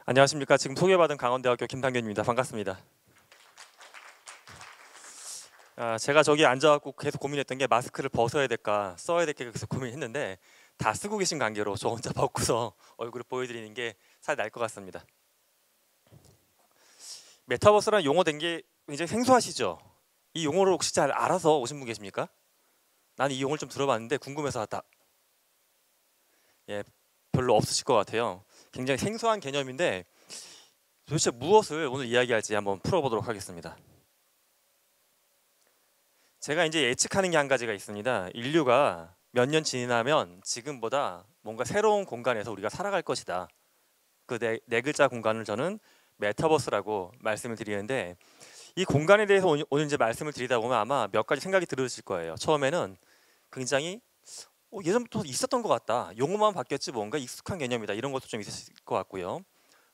안녕하십니까. 지금 소개받은 강원대학교 김상균입니다. 반갑습니다. 제가 저기 앉아갖고 계속 고민했던 게 마스크를 벗어야 될까 써야 될까 계속 고민했는데 다 쓰고 계신 관계로 저 혼자 벗고서 얼굴을 보여드리는 게 잘 나을 것 같습니다. 메타버스라는 용어 된 게 굉장히 생소하시죠? 이 용어를 혹시 잘 알아서 오신 분 계십니까? 나는 이 용어를 좀 들어봤는데 궁금해서 왔다. 예, 별로 없으실 것 같아요. 굉장히 생소한 개념인데 도대체 무엇을 오늘 이야기할지 한번 풀어보도록 하겠습니다. 제가 이제 예측하는 게 한 가지가 있습니다. 인류가 몇 년 지나면 지금보다 뭔가 새로운 공간에서 우리가 살아갈 것이다. 그 네 글자 공간을 저는 메타버스라고 말씀을 드리는데 이 공간에 대해서 오늘 이제 말씀을 드리다 보면 아마 몇 가지 생각이 들으실 거예요. 처음에는 굉장히 예전부터 있었던 것 같다. 용어만 바뀌었지 뭔가 익숙한 개념이다. 이런 것도 좀 있으실 것 같고요.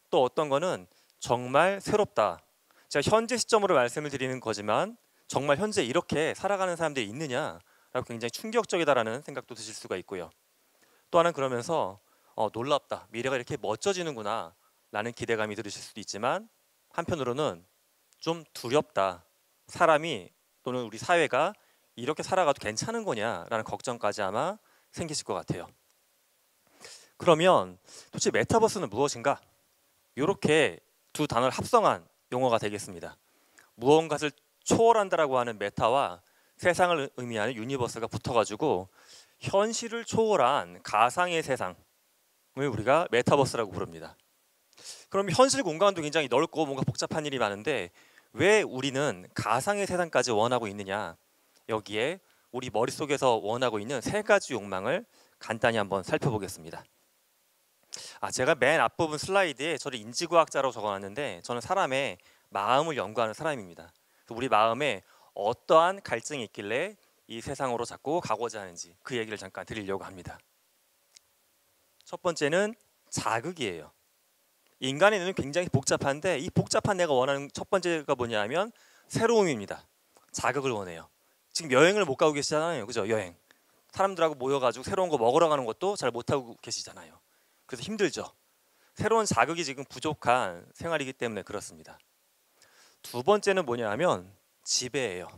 또 어떤 거는 정말 새롭다. 제가 현재 시점으로 말씀을 드리는 거지만 정말 현재 이렇게 살아가는 사람들이 있느냐라고 굉장히 충격적이다라는 생각도 드실 수가 있고요. 또 하나는 그러면서 놀랍다. 미래가 이렇게 멋져지는구나 라는 기대감이 들으실 수도 있지만 한편으로는 좀 두렵다. 사람이 또는 우리 사회가 이렇게 살아가도 괜찮은 거냐라는 걱정까지 아마 생기실 것 같아요. 그러면 도대체 메타버스는 무엇인가? 이렇게 두 단어를 합성한 용어가 되겠습니다. 무언가를 초월한다라고 하는 메타와 세상을 의미하는 유니버스가 붙어가지고 현실을 초월한 가상의 세상을 우리가 메타버스라고 부릅니다. 그럼 현실 공간도 굉장히 넓고 뭔가 복잡한 일이 많은데 왜 우리는 가상의 세상까지 원하고 있느냐? 여기에 우리 머릿속에서 원하고 있는 세 가지 욕망을 간단히 한번 살펴보겠습니다. 제가 맨 앞부분 슬라이드에 저를 인지과학자라고 적어놨는데 저는 사람의 마음을 연구하는 사람입니다. 우리 마음에 어떠한 갈증이 있길래 이 세상으로 자꾸 가고자 하는지 그 얘기를 잠깐 드리려고 합니다. 첫 번째는 자극이에요. 인간의 뇌는 굉장히 복잡한데 이 복잡한 내가 원하는 첫 번째가 뭐냐면 새로움입니다. 자극을 원해요. 지금 여행을 못 가고 계시잖아요. 그죠? 여행. 사람들하고 모여가지고 새로운 거 먹으러 가는 것도 잘 못하고 계시잖아요. 그래서 힘들죠. 새로운 자극이 지금 부족한 생활이기 때문에 그렇습니다. 두 번째는 뭐냐 하면 지배예요.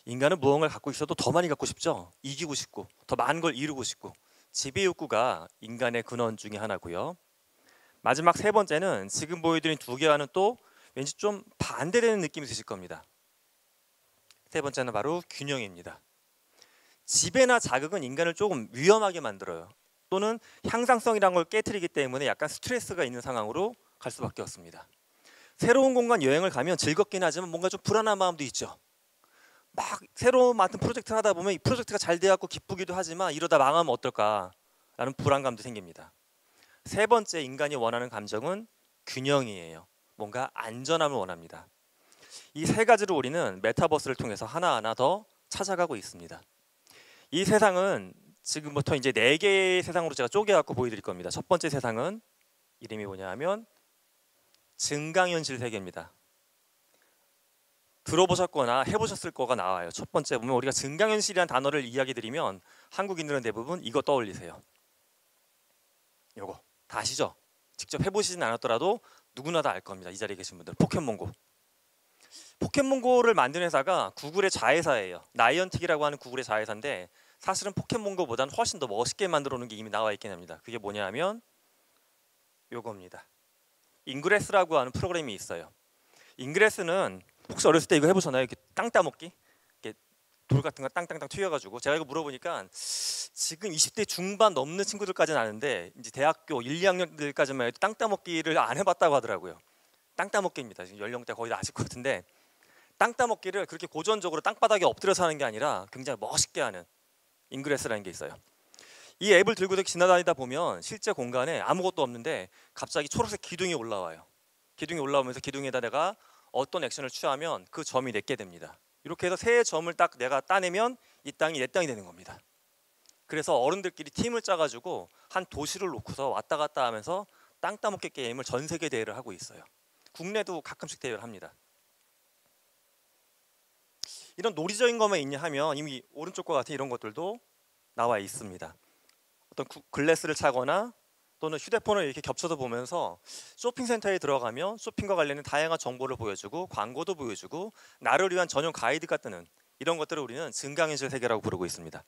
인간은 무언가를 갖고 있어도 더 많이 갖고 싶죠. 이기고 싶고 더 많은 걸 이루고 싶고 지배 욕구가 인간의 근원 중에 하나고요. 마지막 세 번째는 지금 보여드린 두 개와는 또 왠지 좀 반대되는 느낌이 드실 겁니다. 세 번째는 바로 균형입니다. 지배나 자극은 인간을 조금 위험하게 만들어요. 또는 향상성이라는 걸 깨트리기 때문에 약간 스트레스가 있는 상황으로 갈 수밖에 없습니다. 새로운 공간 여행을 가면 즐겁긴 하지만 뭔가 좀 불안한 마음도 있죠. 막 새로운 맡은 프로젝트를 하다 보면 이 프로젝트가 잘 돼갖고 기쁘기도 하지만 이러다 망하면 어떨까라는 불안감도 생깁니다. 세 번째 인간이 원하는 감정은 균형이에요. 뭔가 안전함을 원합니다. 이 세 가지로 우리는 메타버스를 통해서 하나하나 더 찾아가고 있습니다. 이 세상은 지금부터 이제 네 개의 세상으로 제가 쪼개갖고 보여드릴 겁니다. 첫 번째 세상은 이름이 뭐냐 하면 증강현실 세계입니다. 들어보셨거나 해보셨을 거가 나와요. 첫 번째 보면 우리가 증강현실이라는 단어를 이야기 드리면 한국인들은 대부분 이거 떠올리세요. 요거 다 아시죠? 직접 해보시진 않았더라도 누구나 다 알 겁니다. 이 자리에 계신 분들. 포켓몬고. 포켓몬고를 만든 회사가 구글의 자회사예요. 나이언틱이라고 하는 구글의 자회사인데 사실은 포켓몬고보다는 훨씬 더 멋있게 만들어 놓은 게 이미 나와 있긴 합니다. 그게 뭐냐 하면 요겁니다. 인그레스라고 하는 프로그램이 있어요. 인그레스는 혹시 어렸을 때 이거 해보셨나요? 이렇게 땅 따먹기? 이렇게 돌 같은 거 땅땅땅 튀어가지고 제가 이거 물어보니까 지금 20대 중반 넘는 친구들까지는 아는데 이제 대학교 1, 2학년들까지만 해도 땅 따먹기를 안 해봤다고 하더라고요. 땅 따먹기입니다. 지금 연령대 거의 다 아실 것 같은데 땅 따먹기를 그렇게 고전적으로 땅바닥에 엎드려서 하는 게 아니라 굉장히 멋있게 하는 인그레스라는 게 있어요. 이 앱을 들고 지나다니다 보면 실제 공간에 아무것도 없는데 갑자기 초록색 기둥이 올라와요. 기둥이 올라오면서 기둥에다 내가 어떤 액션을 취하면 그 점이 내게 됩니다. 이렇게 해서 세 점을 딱 내가 따내면 이 땅이 내 땅이 되는 겁니다. 그래서 어른들끼리 팀을 짜가지고 한 도시를 놓고서 왔다 갔다 하면서 땅 따먹기 게임을 전 세계 대회를 하고 있어요. 국내도 가끔씩 대회를 합니다. 이런 논리적인 것만 있냐 하면 이미 오른쪽과 같은 이런 것들도 나와 있습니다. 어떤 글래스를 차거나 또는 휴대폰을 이렇게 겹쳐서 보면서 쇼핑센터에 들어가면 쇼핑과 관련된 다양한 정보를 보여주고 광고도 보여주고 나를 위한 전용 가이드가 뜨는 이런 것들을 우리는 증강현실 세계라고 부르고 있습니다.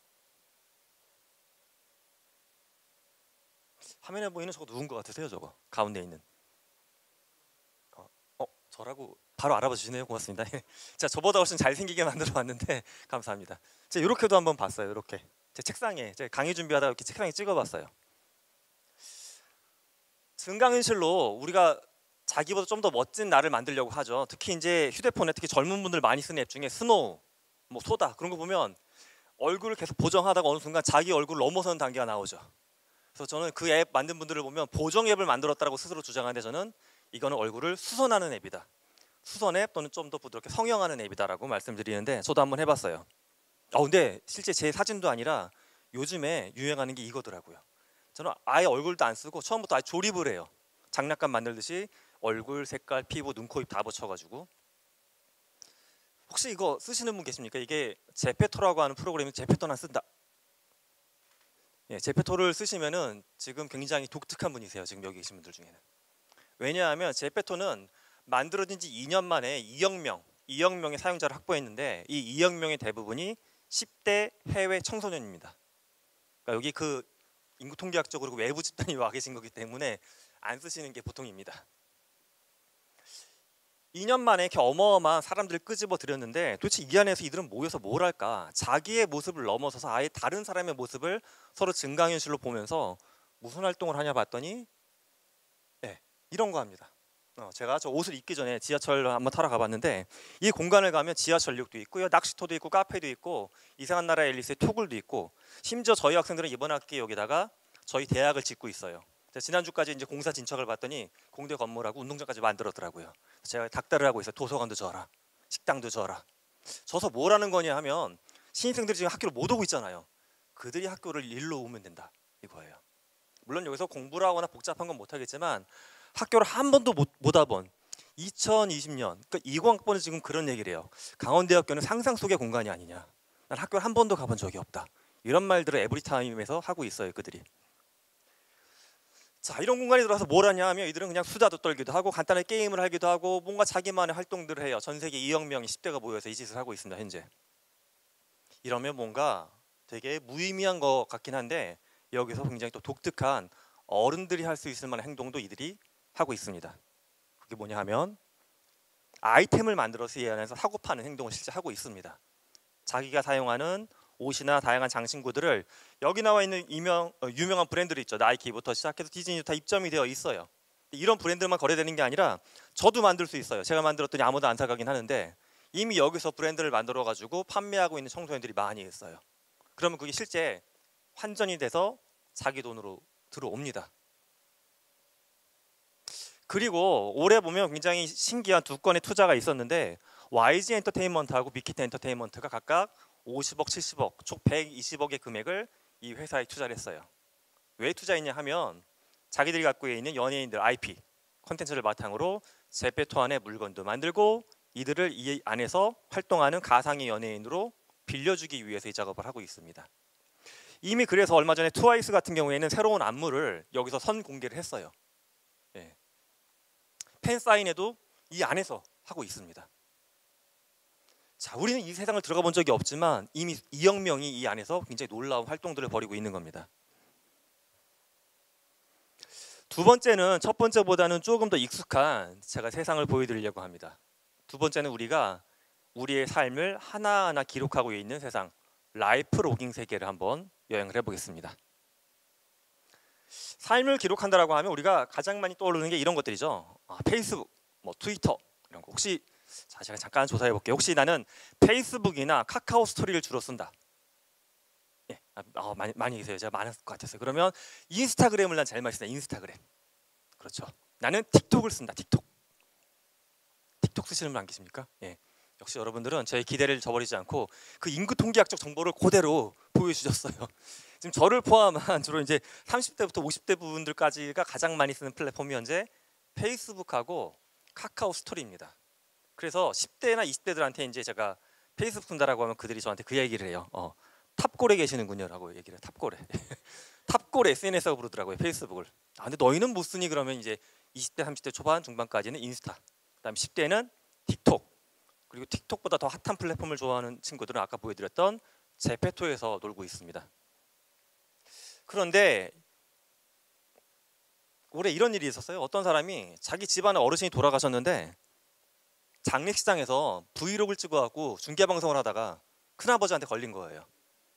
화면에 보이는 저거 누군 것 같으세요? 저거 가운데 있는 저라고 바로 알아봐 주시네요. 고맙습니다. 자, 저보다 훨씬 잘생기게 만들어 왔는데 감사합니다. 제가 이렇게도 한번 봤어요. 이렇게 제 책상에 제가 강의 준비하다가 이렇게 책상에 찍어봤어요. 증강현실로 우리가 자기보다 좀 더 멋진 나를 만들려고 하죠. 특히 이제 휴대폰에 특히 젊은 분들 많이 쓰는 앱 중에 스노우, 뭐 소다 그런 거 보면 얼굴을 계속 보정하다가 어느 순간 자기 얼굴을 넘어서는 단계가 나오죠. 그래서 저는 그 앱 만든 분들을 보면 보정 앱을 만들었다고 스스로 주장하는데 저는 이거는 얼굴을 수선하는 앱이다. 수선 앱 또는 좀 더 부드럽게 성형하는 앱이다라고 말씀드리는데 저도 한번 해봤어요. 근데 실제 제 사진도 아니라 요즘에 유행하는 게 이거더라고요. 저는 아예 얼굴도 안 쓰고 처음부터 아예 조립을 해요. 장난감 만들듯이 얼굴, 색깔, 피부, 눈, 코, 입 다 붙여가지고. 혹시 이거 쓰시는 분 계십니까? 이게 제페토라고 하는 프로그램이 제페토나 쓴다. 예, 제페토를 쓰시면은 지금 굉장히 독특한 분이세요. 지금 여기 계신 분들 중에는. 왜냐하면 제페토는 만들어진 지 2년 만에 2억 명의 사용자를 확보했는데 이 2억 명의 대부분이 10대 해외 청소년입니다. 그러니까 여기 그 인구 통계학적으로 외부 집단이 와 계신 거기 때문에 안 쓰시는 게 보통입니다. 2년 만에 이렇게 어마어마한 사람들을 끄집어 들였는데 도대체 이 안에서 이들은 모여서 뭘 할까? 자기의 모습을 넘어서서 아예 다른 사람의 모습을 서로 증강현실로 보면서 무슨 활동을 하냐 봤더니 이런 거 합니다. 제가 저 옷을 입기 전에 지하철 한번 타러 가봤는데 이 공간을 가면 지하철역도 있고요, 낚시터도 있고, 카페도 있고, 이상한 나라 앨리스의 토굴도 있고, 심지어 저희 학생들은 이번 학기에 여기다가 저희 대학을 짓고 있어요. 지난주까지 이제 공사 진척을 봤더니 공대 건물하고 운동장까지 만들었더라고요. 제가 닥달을 하고 있어요. 도서관도 져라, 식당도 져라. 져서 뭘 하는 거냐 하면 신입생들이 지금 학교를 못 오고 있잖아요. 그들이 학교를 일로 오면 된다 이거예요. 물론 여기서 공부를 하거나 복잡한 건 못하겠지만 학교를 한 번도 못 와본 2020년, 그러니까 20학번은 지금 그런 얘기를 해요. 강원대학교는 상상 속의 공간이 아니냐. 난 학교를 한 번도 가본 적이 없다. 이런 말들을 에브리타임에서 하고 있어요, 그들이. 자, 이런 공간에 들어가서 뭘 하냐 하면 이들은 그냥 수다도 떨기도 하고 간단하게 게임을 하기도 하고 뭔가 자기만의 활동들을 해요. 전 세계 2억 명이 10대가 모여서 이 짓을 하고 있습니다, 현재. 이러면 뭔가 되게 무의미한 것 같긴 한데 여기서 굉장히 또 독특한 어른들이 할 수 있을 만한 행동도 이들이 하고 있습니다. 그게 뭐냐 하면 아이템을 만들어서 이 안에서 사고 파는 행동을 실제 하고 있습니다. 자기가 사용하는 옷이나 다양한 장신구들을 여기 나와 있는 유명한 브랜드들 있죠. 나이키부터 시작해서 디즈니도 다 입점이 되어 있어요. 이런 브랜드만 거래되는 게 아니라 저도 만들 수 있어요. 제가 만들었더니 아무도 안 사가긴 하는데 이미 여기서 브랜드를 만들어 가지고 판매하고 있는 청소년들이 많이 있어요. 그러면 그게 실제 환전이 돼서 자기 돈으로 들어옵니다. 그리고 올해 보면 굉장히 신기한 두 건의 투자가 있었는데 YG 엔터테인먼트하고 빅히트 엔터테인먼트가 각각 50억, 70억, 총 120억의 금액을 이 회사에 투자를 했어요. 왜 투자했냐 하면 자기들이 갖고 있는 연예인들 IP, 콘텐츠를 바탕으로 제페토 안에 물건도 만들고 이들을 이 안에서 활동하는 가상의 연예인으로 빌려주기 위해서 이 작업을 하고 있습니다. 이미 그래서 얼마 전에 트와이스 같은 경우에는 새로운 안무를 여기서 선 공개를 했어요. 팬 사인회도 이 안에서 하고 있습니다. 자, 우리는 이 세상을 들어가 본 적이 없지만 이미 2억 명이 이 안에서 굉장히 놀라운 활동들을 벌이고 있는 겁니다. 두 번째는 첫 번째보다는 조금 더 익숙한 제가 세상을 보여드리려고 합니다. 두 번째는 우리가 우리의 삶을 하나하나 기록하고 있는 세상, 라이프 로깅 세계를 한번 여행을 해보겠습니다. 삶을 기록한다라고 하면 우리가 가장 많이 떠오르는 게 이런 것들이죠. 페이스북, 뭐 트위터 이런 거. 혹시 제가 잠깐 조사해 볼게요. 혹시 나는 페이스북이나 카카오 스토리를 주로 쓴다. 많이 계세요. 제가 많을 것 같았어요. 그러면 인스타그램을 난 제일 많이 쓴다. 인스타그램. 그렇죠. 나는 틱톡을 쓴다. 틱톡 쓰시는 분 안 계십니까? 역시 여러분들은 저의 기대를 저버리지 않고 그 인구 통계학적 정보를 그대로 보여주셨어요. 지금 저를 포함한 주로 이제 30대부터 50대 분들까지가 가장 많이 쓰는 플랫폼이 현재 페이스북하고 카카오 스토리입니다. 그래서 10대나 20대들한테 이제 제가 페이스북 쓴다라고 하면 그들이 저한테 그 얘기를 해요. 탑골에 계시는군요라고 얘기를 해요. 탑골에. 탑골 SNS라고 부르더라고요, 페이스북을. 아, 근데 너희는 못 쓰니? 그러면 이제 20대, 30대 초반, 중반까지는 인스타, 그다음 10대는 틱톡, 그리고 틱톡보다 더 핫한 플랫폼을 좋아하는 친구들은 아까 보여드렸던 제페토에서 놀고 있습니다. 그런데 올해 이런 일이 있었어요. 어떤 사람이 자기 집안에 어르신이 돌아가셨는데 장례식장에서 브이로그를 찍어갖고 중계방송을 하다가 큰아버지한테 걸린 거예요.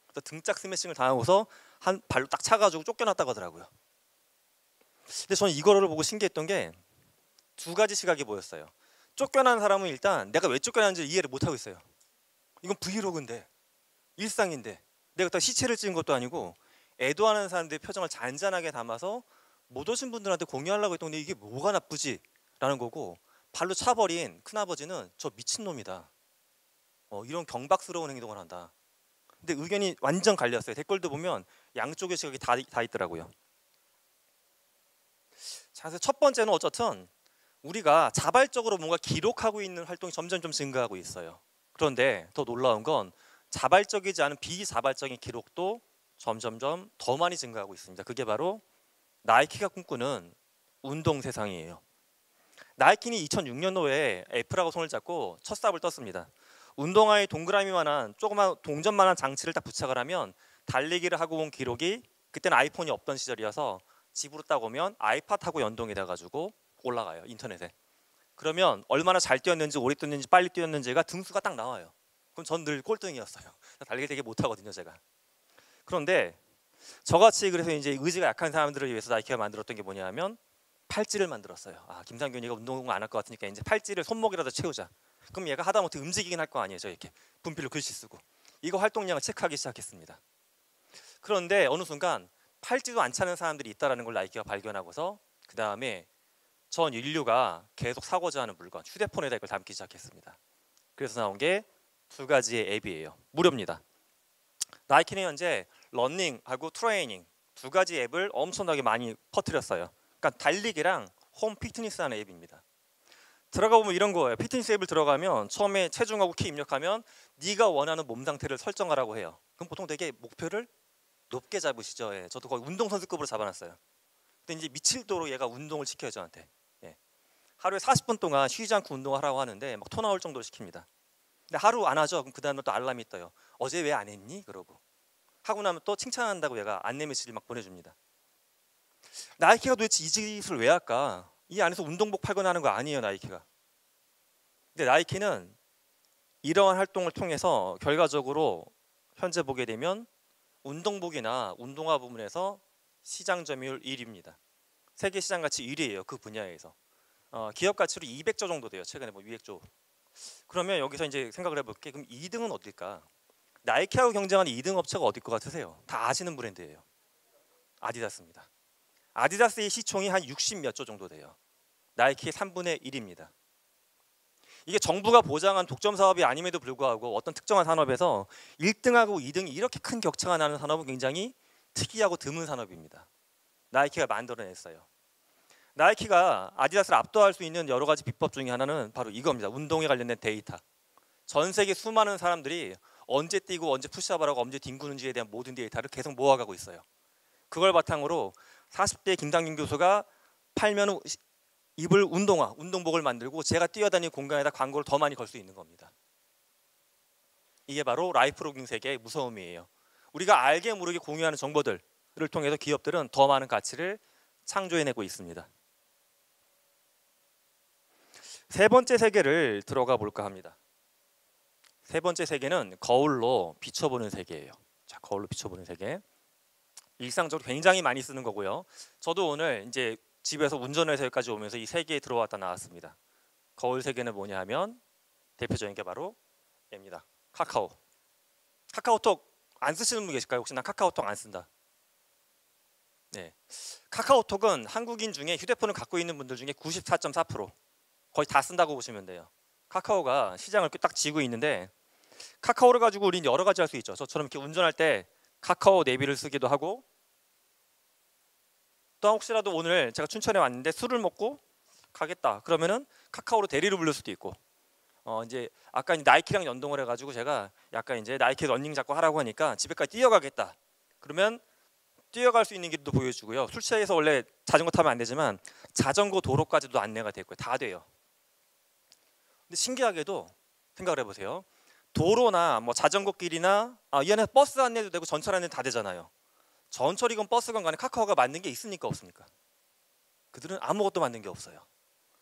그래서 등짝 스매싱을 당하고서 한 발로 딱 차가지고 쫓겨났다고 하더라고요. 근데 저는 이거를 보고 신기했던 게 두 가지 시각이 보였어요. 쫓겨난 사람은 일단 내가 왜 쫓겨났는지 이해를 못하고 있어요. 이건 브이로그인데, 일상인데, 내가 다 시체를 찍은 것도 아니고 애도하는 사람들의 표정을 잔잔하게 담아서 못 오신 분들한테 공유하려고 했던 데 이게 뭐가 나쁘지? 라는 거고, 발로 차버린 큰아버지는 저 미친놈이다, 이런 경박스러운 행동을 한다. 근데 의견이 완전 갈렸어요. 댓글도 보면 양쪽의 시각이 다 있더라고요. 자, 그래서 첫 번째는 어쨌든 우리가 자발적으로 뭔가 기록하고 있는 활동이 점점 좀 증가하고 있어요. 그런데 더 놀라운 건 자발적이지 않은 비자발적인 기록도 점점점 더 많이 증가하고 있습니다. 그게 바로 나이키가 꿈꾸는 운동 세상이에요. 나이키는 2006년도에 애플하고 손을 잡고 첫 삽을 떴습니다. 운동화에 동그라미만한 조그만 동전만한 장치를 딱 부착을 하면 달리기를 하고 온 기록이, 그때는 아이폰이 없던 시절이어서 집으로 딱 오면 아이팟하고 연동이 돼가지고 올라가요, 인터넷에. 그러면 얼마나 잘 뛰었는지, 오래 뛰었는지, 빨리 뛰었는지가 등수가 딱 나와요. 그럼 전 늘 꼴등이었어요. 달리기 되게 못하거든요, 제가. 그런데 저같이 그래서 이제 의지가 약한 사람들을 위해서 나이키가 만들었던 게 뭐냐면 팔찌를 만들었어요. 아, 김상균이가 운동 안 할 것 같으니까 이제 팔찌를 손목이라도 채우자. 그럼 얘가 하다못해 움직이긴 할 거 아니에요. 저 이렇게 분필로 글씨 쓰고. 이거 활동량을 체크하기 시작했습니다. 그런데 어느 순간 팔찌도 안 차는 사람들이 있다는 걸 나이키가 발견하고서 그 다음에 전 인류가 계속 사고자 하는 물건, 휴대폰에다 이걸 담기 시작했습니다. 그래서 나온 게 두 가지의 앱이에요. 무료입니다. 나이키는 현재 러닝하고 트레이닝 두 가지 앱을 엄청나게 많이 퍼뜨렸어요. 그러니까 달리기랑 홈 피트니스라는 앱입니다. 들어가 보면 이런 거예요. 피트니스 앱을 들어가면 처음에 체중하고 키 입력하면 네가 원하는 몸 상태를 설정하라고 해요. 그럼 보통 되게 목표를 높게 잡으시죠. 예, 저도 거의 운동선수급으로 잡아놨어요. 근데 이제 미칠도로 얘가 운동을 시켜요, 저한테. 예. 하루에 40분 동안 쉬지 않고 운동하라고 하는데 막 토 나올 정도로 시킵니다. 근데 하루 안 하죠. 그럼 그 다음에 또 알람이 떠요. 어제 왜 안 했니? 그러고 하고 나면 또 칭찬한다고 얘가 안내 메시지를 막 보내줍니다. 나이키가 도대체 이 짓을 왜 할까? 이 안에서 운동복 팔거나 하는 거 아니에요, 나이키가. 근데 나이키는 이러한 활동을 통해서 결과적으로 현재 보게 되면 운동복이나 운동화 부문에서 시장 점유율 1위입니다. 세계 시장 가치 1위예요, 그 분야에서. 기업 가치로 200조 정도 돼요. 최근에 뭐 200조. 그러면 여기서 이제 생각을 해볼게. 그럼 2등은 어딜까? 나이키하고 경쟁하는 2등 업체가 어딜 것 같으세요? 다 아시는 브랜드예요. 아디다스입니다. 아디다스의 시총이 한 60 몇 조 정도 돼요. 나이키의 3분의 1입니다. 이게 정부가 보장한 독점 사업이 아님에도 불구하고 어떤 특정한 산업에서 1등하고 2등이 이렇게 큰 격차가 나는 산업은 굉장히 특이하고 드문 산업입니다. 나이키가 만들어냈어요. 나이키가 아디다스를 압도할 수 있는 여러 가지 비법 중에 하나는 바로 이겁니다. 운동에 관련된 데이터. 전 세계 수많은 사람들이 언제 뛰고 언제 푸시업을 하고 언제 뒹구는지에 대한 모든 데이터를 계속 모아가고 있어요. 그걸 바탕으로 40대 김당균 교수가 팔면 입을 운동화, 운동복을 만들고 제가 뛰어다니는 공간에다 광고를 더 많이 걸 수 있는 겁니다. 이게 바로 라이프로깅 세계의 무서움이에요. 우리가 알게 모르게 공유하는 정보들을 통해서 기업들은 더 많은 가치를 창조해내고 있습니다. 세 번째 세계를 들어가 볼까 합니다. 세 번째 세계는 거울로 비춰보는 세계예요. 자, 거울로 비춰보는 세계. 일상적으로 굉장히 많이 쓰는 거고요. 저도 오늘 이제 집에서 운전해서 여기까지 오면서 이 세계에 들어왔다 나왔습니다. 거울 세계는 뭐냐 하면 대표적인 게 바로 얘입니다. 카카오. 카카오톡 안 쓰시는 분 계실까요? 혹시 난 카카오톡 안 쓴다. 네. 카카오톡은 한국인 중에 휴대폰을 갖고 있는 분들 중에 94.4%, 거의 다 쓴다고 보시면 돼요. 카카오가 시장을 딱 쥐고 있는데 카카오를 가지고 우리는 여러 가지 할 수 있죠. 저처럼 이렇게 운전할 때 카카오 내비를 쓰기도 하고, 또 혹시라도 오늘 제가 춘천에 왔는데 술을 먹고 가겠다 그러면은 카카오로 대리를 부를 수도 있고, 이제 아까 나이키랑 연동을 해가지고 제가 약간 이제 나이키 러닝 자꾸 하라고 하니까 집에까지 뛰어가겠다 그러면 뛰어갈 수 있는 길도 보여주고요. 술 취해서 원래 자전거 타면 안 되지만 자전거 도로까지도 안내가 되고요. 다 돼요. 근데 신기하게도 생각을 해보세요. 도로나 뭐 자전거 길이나 이 안에 버스 안내도 되고 전철 안내 다 되잖아요. 전철이건 버스건 간에 카카오가 만든 게 있습니까 없습니까? 그들은 아무것도 만든 게 없어요.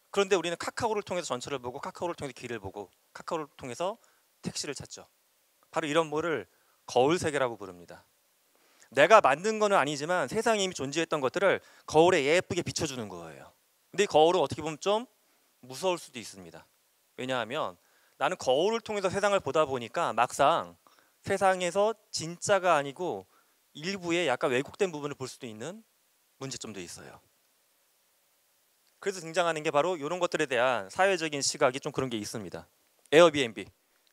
그런데 우리는 카카오를 통해서 전철을 보고 카카오를 통해서 길을 보고 카카오를 통해서 택시를 찾죠. 바로 이런 뭐를 거울 세계라고 부릅니다. 내가 만든 거는 아니지만 세상에 이미 존재했던 것들을 거울에 예쁘게 비춰주는 거예요. 근데 이 거울은 어떻게 보면 좀 무서울 수도 있습니다. 왜냐하면 나는 거울을 통해서 세상을 보다 보니까 막상 세상에서 진짜가 아니고 일부의 약간 왜곡된 부분을 볼 수도 있는 문제점도 있어요. 그래서 등장하는 게 바로 이런 것들에 대한 사회적인 시각이 좀 그런 게 있습니다. 에어비앤비,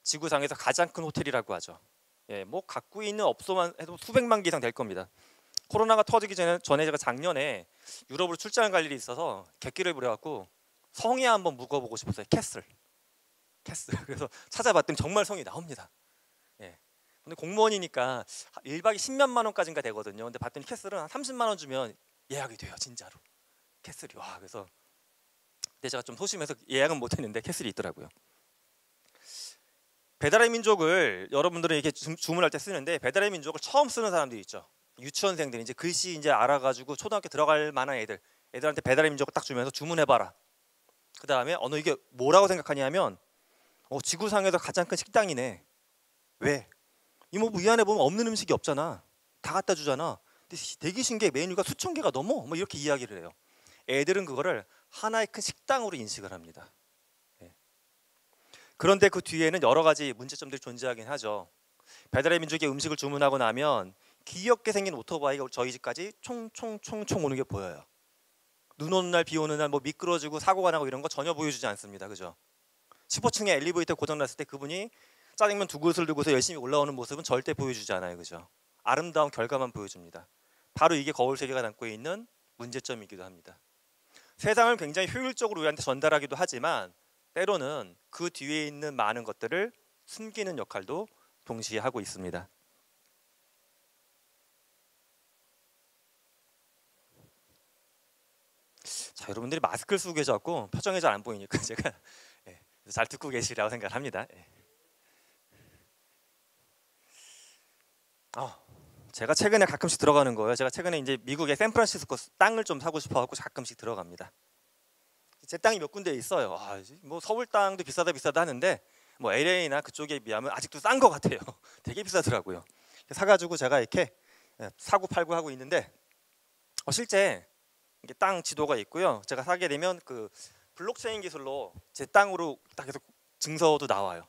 지구상에서 가장 큰 호텔이라고 하죠. 뭐 갖고 있는 업소만 해도 수백만 개 이상 될 겁니다. 코로나가 터지기 전에 제가 작년에 유럽으로 출장을 갈 일이 있어서 객기를 부려갖고 성에 한번 묵어보고 싶었어요. 캐슬. 그래서 찾아봤더니 정말 성이 나옵니다. 근데 공무원이니까 1박에 10몇만 원까지인가 되거든요. 근데 봤더니 캐슬은 한 30만 원 주면 예약이 돼요. 진짜로. 캐슬이 와 그래서 근데 제가 좀 소심해서 예약은 못했는데 캐슬이 있더라고요. 배달의 민족을 여러분들은 이렇게 주문할 때 쓰는데 배달의 민족을 처음 쓰는 사람들이 있죠. 유치원생들 이제 글씨 이제 알아가지고 초등학교 들어갈 만한 애들한테 배달의 민족을 딱 주면서 주문해봐라. 그 다음에 너 이게 뭐라고 생각하냐면 지구상에서 가장 큰 식당이네. 왜? 이모부 이 안에 보면 없는 음식이 없잖아. 다 갖다 주잖아. 근데 대기신 게 메뉴가 수천 개가 넘어. 뭐 이렇게 이야기를 해요. 애들은 그거를 하나의 큰 식당으로 인식을 합니다. 그런데 그 뒤에는 여러 가지 문제점들이 존재하긴 하죠. 배달의 민족의 음식을 주문하고 나면 귀엽게 생긴 오토바이가 저희 집까지 총총총총 오는 게 보여요. 눈 오는 날, 비 오는 날 뭐 미끄러지고 사고가 나고 이런 거 전혀 보여주지 않습니다. 그죠? 15층에 엘리베이터 고장났을 때 그분이 짜장면 두 그릇을 들고서 열심히 올라오는 모습은 절대 보여주지 않아요. 그죠? 아름다운 결과만 보여줍니다. 바로 이게 거울 세계가 담고 있는 문제점이기도 합니다. 세상을 굉장히 효율적으로 우리한테 전달하기도 하지만 때로는 그 뒤에 있는 많은 것들을 숨기는 역할도 동시에 하고 있습니다. 자, 여러분들이 마스크를 쓰고 계셔서 표정이 잘 안 보이니까 제가 잘 듣고 계시라고 생각합니다. 제가 최근에 가끔씩 들어가는 거예요. 제가 최근에 이제 미국의 샌프란시스코 땅을 좀 사고 싶어갖고 가끔씩 들어갑니다. 제 땅이 몇 군데 있어요. 뭐 서울 땅도 비싸다 하는데 뭐 LA나 그쪽에 비하면 아직도 싼 것 같아요. 되게 비싸더라고요. 사가지고 제가 이렇게 사고 팔고 하고 있는데 실제 이게 땅 지도가 있고요. 제가 사게 되면 그 블록체인 기술로 제 땅으로 딱 해서 증서도 나와요.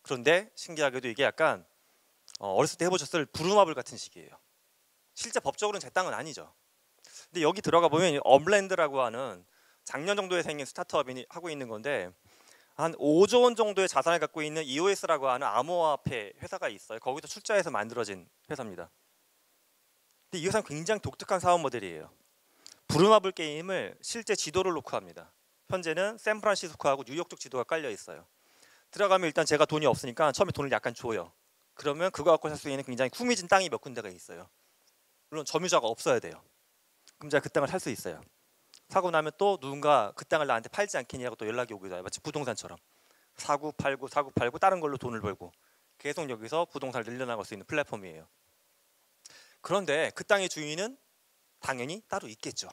그런데 신기하게도 이게 약간 어렸을 때 해보셨을 부루마블 같은 식이에요. 실제 법적으로는 제 땅은 아니죠. 근데 여기 들어가 보면 업랜드라고 하는 작년 정도에 생긴 스타트업이 하고 있는 건데 한 5조 원 정도의 자산을 갖고 있는 EOS라고 하는 암호화폐 회사가 있어요. 거기서 출자해서 만들어진 회사입니다. 근데 이 회사는 굉장히 독특한 사업 모델이에요. 부루마블 게임을 실제 지도를 놓고 합니다. 현재는 샌프란시스코하고 뉴욕 쪽 지도가 깔려 있어요. 들어가면 일단 제가 돈이 없으니까 처음에 돈을 약간 줘요. 그러면 그거 갖고 살 수 있는 굉장히 후미진 땅이 몇 군데가 있어요. 물론 점유자가 없어야 돼요. 그럼 제가 그 땅을 살 수 있어요. 사고 나면 또 누군가 그 땅을 나한테 팔지 않겠냐고 또 연락이 오기도 해요. 마치 부동산처럼 사고 팔고 다른 걸로 돈을 벌고 계속 여기서 부동산을 늘려나갈 수 있는 플랫폼이에요. 그런데 그 땅의 주인은 당연히 따로 있겠죠.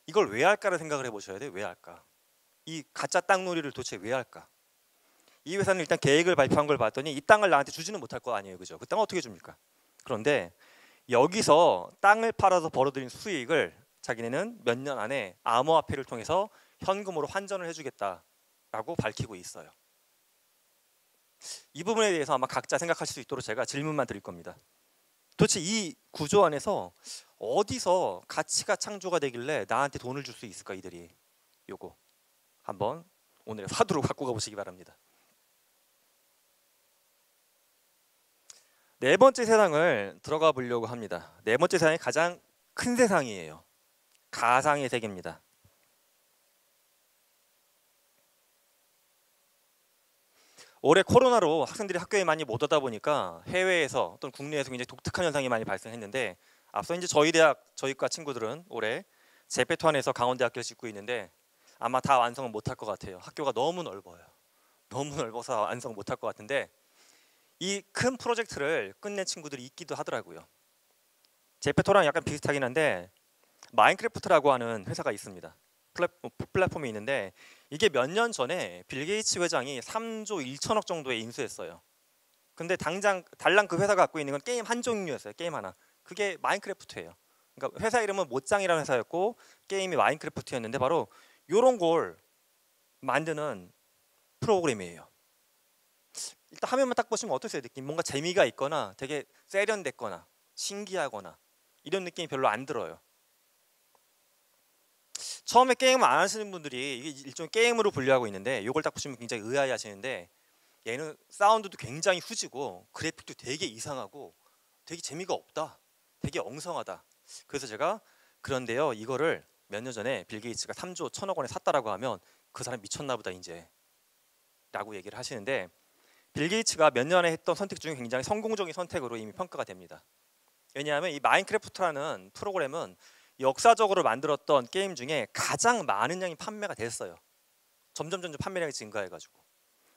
이걸 왜 할까를 생각을 해보셔야 돼요. 왜 할까? 이 가짜 땅놀이를 도대체 왜 할까? 이 회사는 일단 계획을 발표한 걸 봤더니 이 땅을 나한테 주지는 못할 거 아니에요. 그죠? 그 땅을 어떻게 줍니까? 그런데 여기서 땅을 팔아서 벌어들인 수익을 자기네는 몇 년 안에 암호화폐를 통해서 현금으로 환전을 해주겠다라고 밝히고 있어요. 이 부분에 대해서 아마 각자 생각하실 수 있도록 제가 질문만 드릴 겁니다. 도대체 이 구조 안에서 어디서 가치가 창조가 되길래 나한테 돈을 줄 수 있을까 이들이? 요거 한번 오늘의 화두로 갖고 가보시기 바랍니다. 네 번째 세상을 들어가 보려고 합니다. 네 번째 세상이 가장 큰 세상이에요. 가상의 세계입니다. 올해 코로나로 학생들이 학교에 많이 못 오다 보니까 해외에서 또는 국내에서 굉장히 독특한 현상이 많이 발생했는데, 앞서 이제 저희 대학 저희과 친구들은 올해 제페토안에서 강원대학교를 짓고 있는데 아마 다 완성은 못할 것 같아요. 학교가 너무 넓어요. 너무 넓어서 완성 못할 것 같은데, 이 큰 프로젝트를 끝낸 친구들이 있기도 하더라고요. 제페토랑 약간 비슷하긴 한데 마인크래프트라고 하는 회사가 있습니다. 플랫폼이 있는데, 이게 몇 년 전에 빌 게이츠 회장이 3조 1천억 정도에 인수했어요. 근데 달랑 그 회사가 갖고 있는 건 게임 한 종류였어요. 게임 하나. 그게 마인크래프트예요. 그러니까 회사 이름은 모짱이라는 회사였고 게임이 마인크래프트였는데, 바로 이런 걸 만드는 프로그램이에요. 일단 화면만 딱 보시면 어떠세요? 느낌? 뭔가 재미가 있거나 되게 세련됐거나 신기하거나 이런 느낌이 별로 안 들어요. 처음에 게임을 안 하시는 분들이 이게 일종의 게임으로 분류하고 있는데, 이걸 딱 보시면 굉장히 의아해 하시는데, 얘는 사운드도 굉장히 후지고 그래픽도 되게 이상하고 되게 재미가 없다, 되게 엉성하다. 그래서 제가, 그런데요, 이거를 몇 년 전에 빌 게이츠가 3조 1천억 원에 샀다라고 하면 그 사람 미쳤나 보다 이제 라고 얘기를 하시는데, 빌 게이츠가 몇 년에 했던 선택 중에 굉장히 성공적인 선택으로 이미 평가가 됩니다. 왜냐하면 이 마인크래프트라는 프로그램은 역사적으로 만들었던 게임 중에 가장 많은 양이 판매가 됐어요. 점점 판매량이 증가해가지고.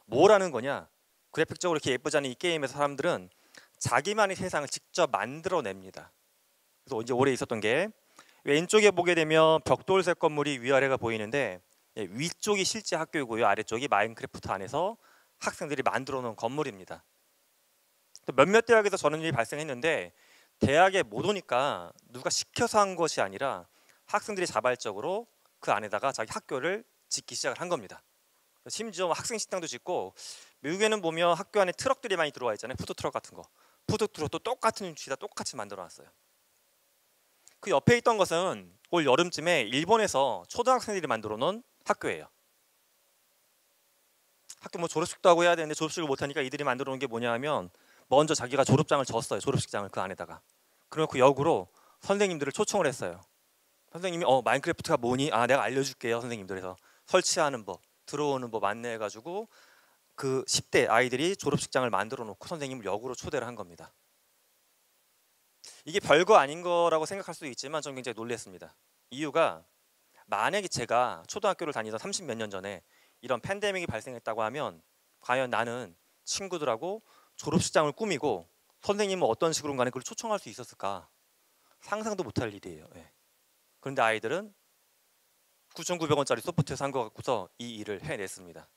뭐라는 거냐? 그래픽적으로 이렇게 예쁘지 않은 이 게임에서 사람들은 자기만의 세상을 직접 만들어냅니다. 그래서 이제 올해 있었던 게, 왼쪽에 보게 되면 벽돌색 건물이 위아래가 보이는데, 위쪽이 실제 학교이고요, 아래쪽이 마인크래프트 안에서 학생들이 만들어 놓은 건물입니다. 몇몇 대학에서 저런 일이 발생했는데, 대학에 못 오니까 누가 시켜서 한 것이 아니라 학생들이 자발적으로 그 안에다가 자기 학교를 짓기 시작을 한 겁니다. 심지어 학생 식당도 짓고, 미국에는 보면 학교 안에 트럭들이 많이 들어와 있잖아요. 푸드트럭 같은 거. 푸드트럭도 똑같은 위치에다 똑같이 만들어 놨어요. 그 옆에 있던 것은 올 여름쯤에 일본에서 초등학생들이 만들어 놓은 학교예요. 학교 뭐 졸업식도 하고 해야 되는데 졸업식을 못하니까 이들이 만들어 놓은 게 뭐냐 하면, 먼저 자기가 졸업장을 줬어요. 졸업식장을 그 안에다가. 그래놓고 역으로 선생님들을 초청을 했어요. 선생님이 마인크래프트가 뭐니? 아, 내가 알려줄게요 선생님들. 해서 설치하는 법, 들어오는 법 안내해가지고 그 10대 아이들이 졸업식장을 만들어 놓고 선생님을 역으로 초대를 한 겁니다. 이게 별거 아닌 거라고 생각할 수도 있지만 저는 굉장히 놀랐습니다. 이유가, 만약에 제가 초등학교를 다니던 30 몇 년 전에 이런 팬데믹이 발생했다고 하면 과연 나는 친구들하고 졸업식장을 꾸미고 선생님은 어떤 식으로 간에 그걸 초청할 수 있었을까? 상상도 못할 일이에요. 예. 그런데 아이들은 9,900원짜리 소프트웨어 산 거 갖고서 이 일을 해냈습니다.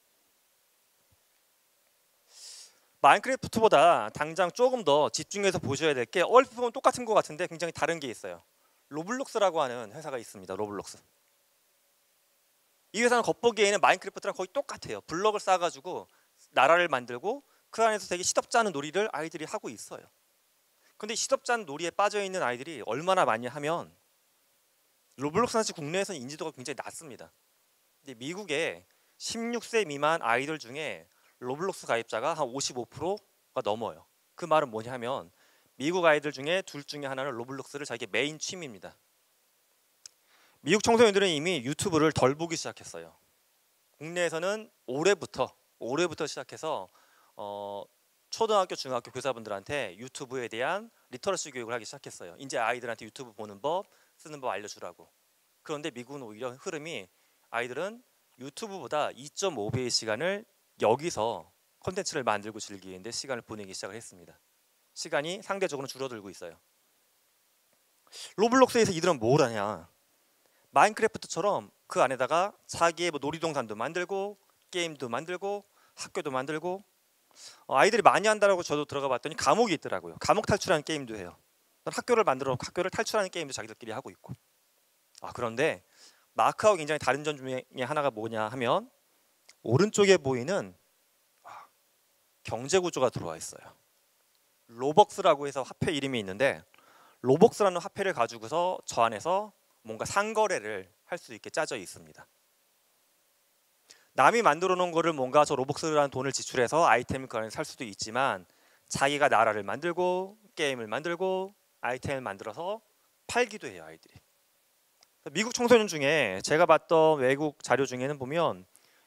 마인크래프트보다 당장 조금 더 집중해서 보셔야 될 게, 얼핏 보면 똑같은 것 같은데 굉장히 다른 게 있어요. 로블록스라고 하는 회사가 있습니다. 로블록스. 이 회사는 겉보기에는 마인크래프트랑 거의 똑같아요. 블럭을 쌓아가지고 나라를 만들고 그 안에서 되게 시덥지 않은 놀이를 아이들이 하고 있어요. 근데 시덥지 않은 놀이에 빠져있는 아이들이 얼마나 많이 하면, 로블록스 사실 국내에서는 인지도가 굉장히 낮습니다. 근데 미국에 16세 미만 아이들 중에 로블록스 가입자가 한 55%가 넘어요. 그 말은 뭐냐 하면, 미국 아이들 중에 둘 중에 하나는 로블록스를 자기의 메인 취미입니다. 미국 청소년들은 이미 유튜브를 덜 보기 시작했어요. 국내에서는 올해부터 시작해서 초등학교, 중학교 교사분들한테 유튜브에 대한 리터러시 교육을 하기 시작했어요. 이제 아이들한테 유튜브 보는 법, 쓰는 법 알려주라고. 그런데 미국은 오히려 흐름이, 아이들은 유튜브보다 2.5배의 시간을 여기서 콘텐츠를 만들고 즐기는데 시간을 보내기 시작을 했습니다. 시간이 상대적으로 줄어들고 있어요. 로블록스에서 이들은 뭘 하냐? 마인크래프트처럼 그 안에다가 자기의 뭐 놀이동산도 만들고 게임도 만들고 학교도 만들고, 아이들이 많이 한다라고 저도 들어가 봤더니 감옥이 있더라고요. 감옥 탈출하는 게임도 해요. 학교를 만들어 학교를 탈출하는 게임도 자기들끼리 하고 있고. 그런데 마크하고 굉장히 다른 점 중에 하나가 뭐냐 하면, 오른쪽에 보이는 경제 구조가 들어와 있어요. 로벅스라고 해서 화폐 이름이 있는데, 로벅스라는 화폐를 가지고서 저 안에서 뭔가 상거래를 할 수 있게 짜져 있습니다. 남이 만들어 놓은 거를 뭔가 저 로벅스라는 돈을 지출해서 아이템을 그 안에 살 수도 있지만, 자기가 나라를 만들고 게임을 만들고 아이템을 만들어서 팔기도 해요, 아이들이. 미국 청소년 중에 제가 봤던 외국 자료 중에는 보면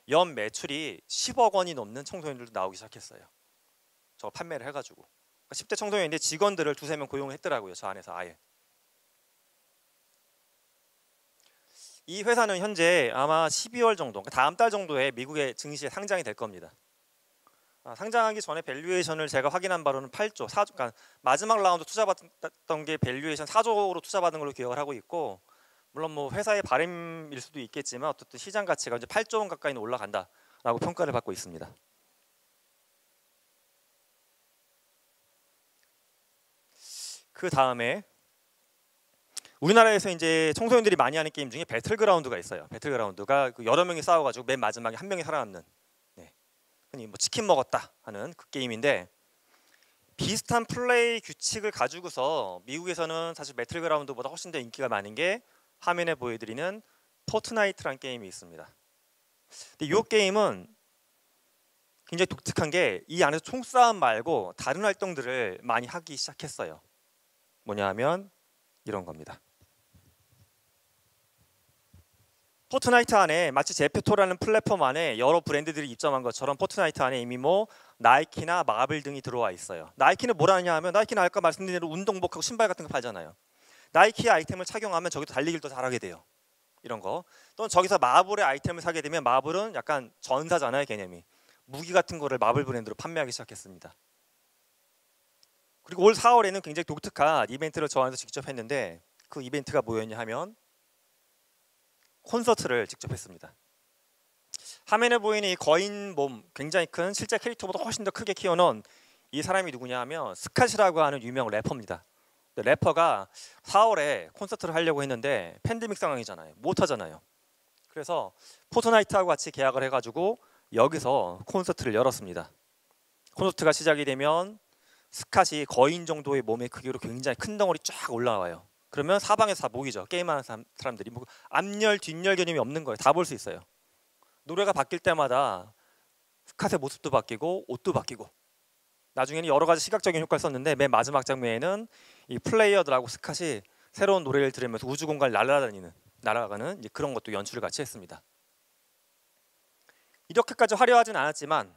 연 매출이 10억 원이 넘는 청소년들도 나오기 시작했어요. 저 판매를 해가지고. 그러니까 10대 청소년인데 직원들을 두세 명 고용을 했더라고요. 저 안에서 아예. 이 회사는 현재 아마 12월 정도, 그러니까 다음 달 정도에 미국의 증시에 상장이 될 겁니다. 상장하기 전에 밸류에이션을 제가 확인한 바로는 8조, 4조, 그러니까 마지막 라운드 투자받았던 게 밸류에이션 4조로 투자받은 걸로 기억을 하고 있고, 물론 뭐 회사의 바람일 수도 있겠지만 어쨌든 시장 가치가 이제 8조 원 가까이는 올라간다라고 평가를 받고 있습니다. 그 다음에 우리나라에서 이제 청소년들이 많이 하는 게임 중에 배틀그라운드가 있어요. 배틀그라운드가 여러 명이 싸워가지고 맨 마지막에 한 명이 살아남는, 흔히 뭐 치킨 먹었다 하는 그 게임인데, 비슷한 플레이 규칙을 가지고서 미국에서는 사실 배틀그라운드보다 훨씬 더 인기가 많은 게 화면에 보여드리는 포트나이트라는 게임이 있습니다. 근데 이 게임은 굉장히 독특한 게 이 안에서 총싸움 말고 다른 활동들을 많이 하기 시작했어요. 뭐냐 하면 이런 겁니다. 포트나이트 안에 마치 제페토라는 플랫폼 안에 여러 브랜드들이 입점한 것처럼 포트나이트 안에 이미 뭐 나이키나 마블 등이 들어와 있어요. 나이키는 뭘 하냐 하면, 나이키는 아까 말씀드린 대로 운동복하고 신발 같은 거 팔잖아요. 나이키 아이템을 착용하면 저기도 달리기를 더 잘하게 돼요. 이런 거. 또는 저기서 마블의 아이템을 사게 되면, 마블은 약간 전사잖아요, 개념이. 무기 같은 거를 마블 브랜드로 판매하기 시작했습니다. 그리고 올 4월에는 굉장히 독특한 이벤트를 저 안에서 직접 했는데, 그 이벤트가 뭐였냐 하면 콘서트를 직접 했습니다. 화면에 보이는 이 거인 몸, 굉장히 큰 실제 캐릭터보다 훨씬 더 크게 키워놓은 이 사람이 누구냐 하면 스캇이라고 하는 유명 래퍼입니다. 래퍼가 4월에 콘서트를 하려고 했는데 팬데믹 상황이잖아요. 못 하잖아요. 그래서 포트나이트하고 같이 계약을 해가지고 여기서 콘서트를 열었습니다. 콘서트가 시작이 되면 스캇이 거인 정도의 몸의 크기로 굉장히 큰 덩어리 쫙 올라와요. 그러면 사방에서 다 모이죠. 게임하는 사람들이. 뭐 앞열 뒷열 개념이 없는 거예요. 다 볼 수 있어요. 노래가 바뀔 때마다 스캇의 모습도 바뀌고 옷도 바뀌고, 나중에는 여러 가지 시각적인 효과를 썼는데 맨 마지막 장면에는 이 플레이어들하고 스캇이 새로운 노래를 들으면서 우주 공간을 날아가는 이제 그런 것도 연출을 같이 했습니다. 이렇게까지 화려하진 않았지만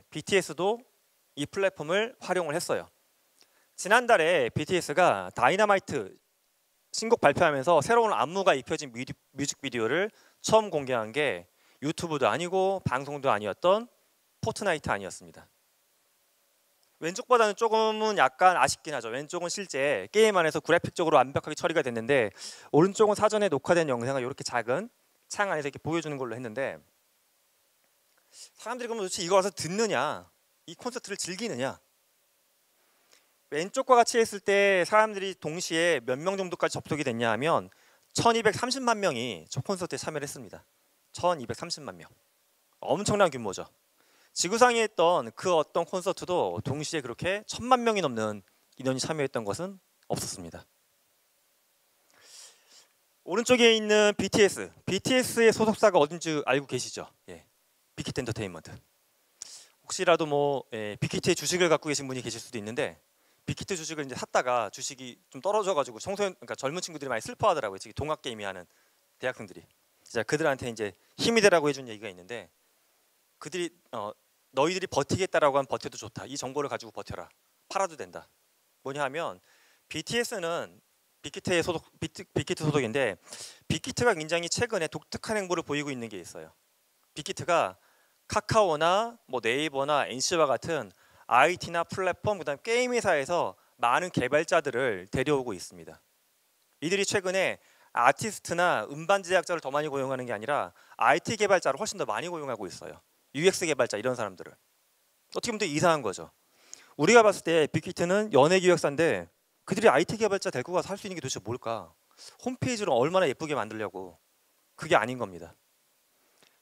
BTS도 이 플랫폼을 활용을 했어요. 지난달에 BTS가 다이너마이트 신곡 발표하면서 새로운 안무가 입혀진 뮤직비디오를 처음 공개한 게 유튜브도 아니고 방송도 아니었던 포트나이트 아니었습니다. 왼쪽보다는 조금은 약간 아쉽긴 하죠. 왼쪽은 실제 게임 안에서 그래픽적으로 완벽하게 처리가 됐는데, 오른쪽은 사전에 녹화된 영상을 이렇게 작은 창 안에서 이렇게 보여주는 걸로 했는데, 사람들이 그러면 도대체 이거 와서 듣느냐, 이 콘서트를 즐기느냐. 왼쪽과 같이 했을 때 사람들이 동시에 몇 명 정도까지 접속이 됐냐 하면 1230만 명이 저 콘서트에 참여를 했습니다. 1230만 명. 엄청난 규모죠. 지구상에 했던 그 어떤 콘서트도 동시에 그렇게 1000만 명이 넘는 인원이 참여했던 것은 없었습니다. 오른쪽에 있는 BTS의 소속사가 어딘지 알고 계시죠? 빅히트 엔터테인먼트. 혹시라도 뭐 빅히트의 주식을 갖고 계신 분이 계실 수도 있는데, 빅히트 주식을 이제 샀다가 주식이 좀 떨어져가지고 그러니까 젊은 친구들이 많이 슬퍼하더라고요. 지금 동학 게임이 하는 대학생들이. 진짜 그들한테 이제 힘이 되라고 해준 얘기가 있는데, 그들이 너희들이 버티겠다라고 하면 버텨도 좋다. 이 정보를 가지고 버텨라. 팔아도 된다. 뭐냐 하면 BTS는 빅히트 소속인데, 빅히트가 굉장히 최근에 독특한 행보를 보이고 있는 게 있어요. 빅히트가 카카오나 뭐 네이버나 NC와 같은 IT나 플랫폼, 그다음 게임 회사에서 많은 개발자들을 데려오고 있습니다. 이들이 최근에 아티스트나 음반 제작자를 더 많이 고용하는 게 아니라 IT 개발자를 훨씬 더 많이 고용하고 있어요. UX 개발자 이런 사람들을. 어떻게 보면 되게 이상한 거죠. 우리가 봤을 때 빅히트는 연예 기획사인데 그들이 IT 개발자 데리고 가서 할 수 있는 게 도대체 뭘까? 홈페이지를 얼마나 예쁘게 만들려고. 그게 아닌 겁니다.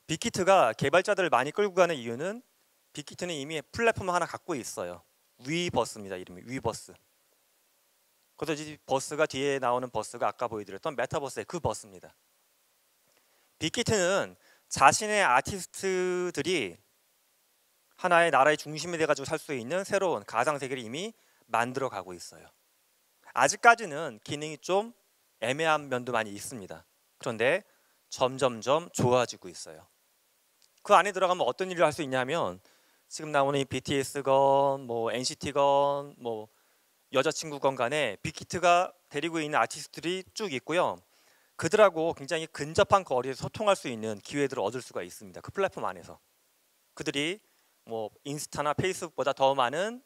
빅히트가 개발자들을 많이 끌고 가는 이유는, 빅히트는 이미 플랫폼 하나 갖고 있어요. 위버스입니다. 이름이 위버스. 그래서 이 버스가, 뒤에 나오는 버스가 아까 보여드렸던 메타버스의 그 버스입니다. 빅히트는 자신의 아티스트들이 하나의 나라의 중심이 돼가지고 살 수 있는 새로운 가상세계를 이미 만들어 가고 있어요. 아직까지는 기능이 좀 애매한 면도 많이 있습니다. 그런데 점점점 좋아지고 있어요. 그 안에 들어가면 어떤 일을 할 수 있냐면 지금 나오는 이 BTS건 뭐 NCT건 뭐 여자친구건 간에 빅히트가 데리고 있는 아티스트들이 쭉 있고요. 그들하고 굉장히 근접한 거리에서 소통할 수 있는 기회들을 얻을 수가 있습니다. 그 플랫폼 안에서. 그들이 뭐 인스타나 페이스북보다 더 많은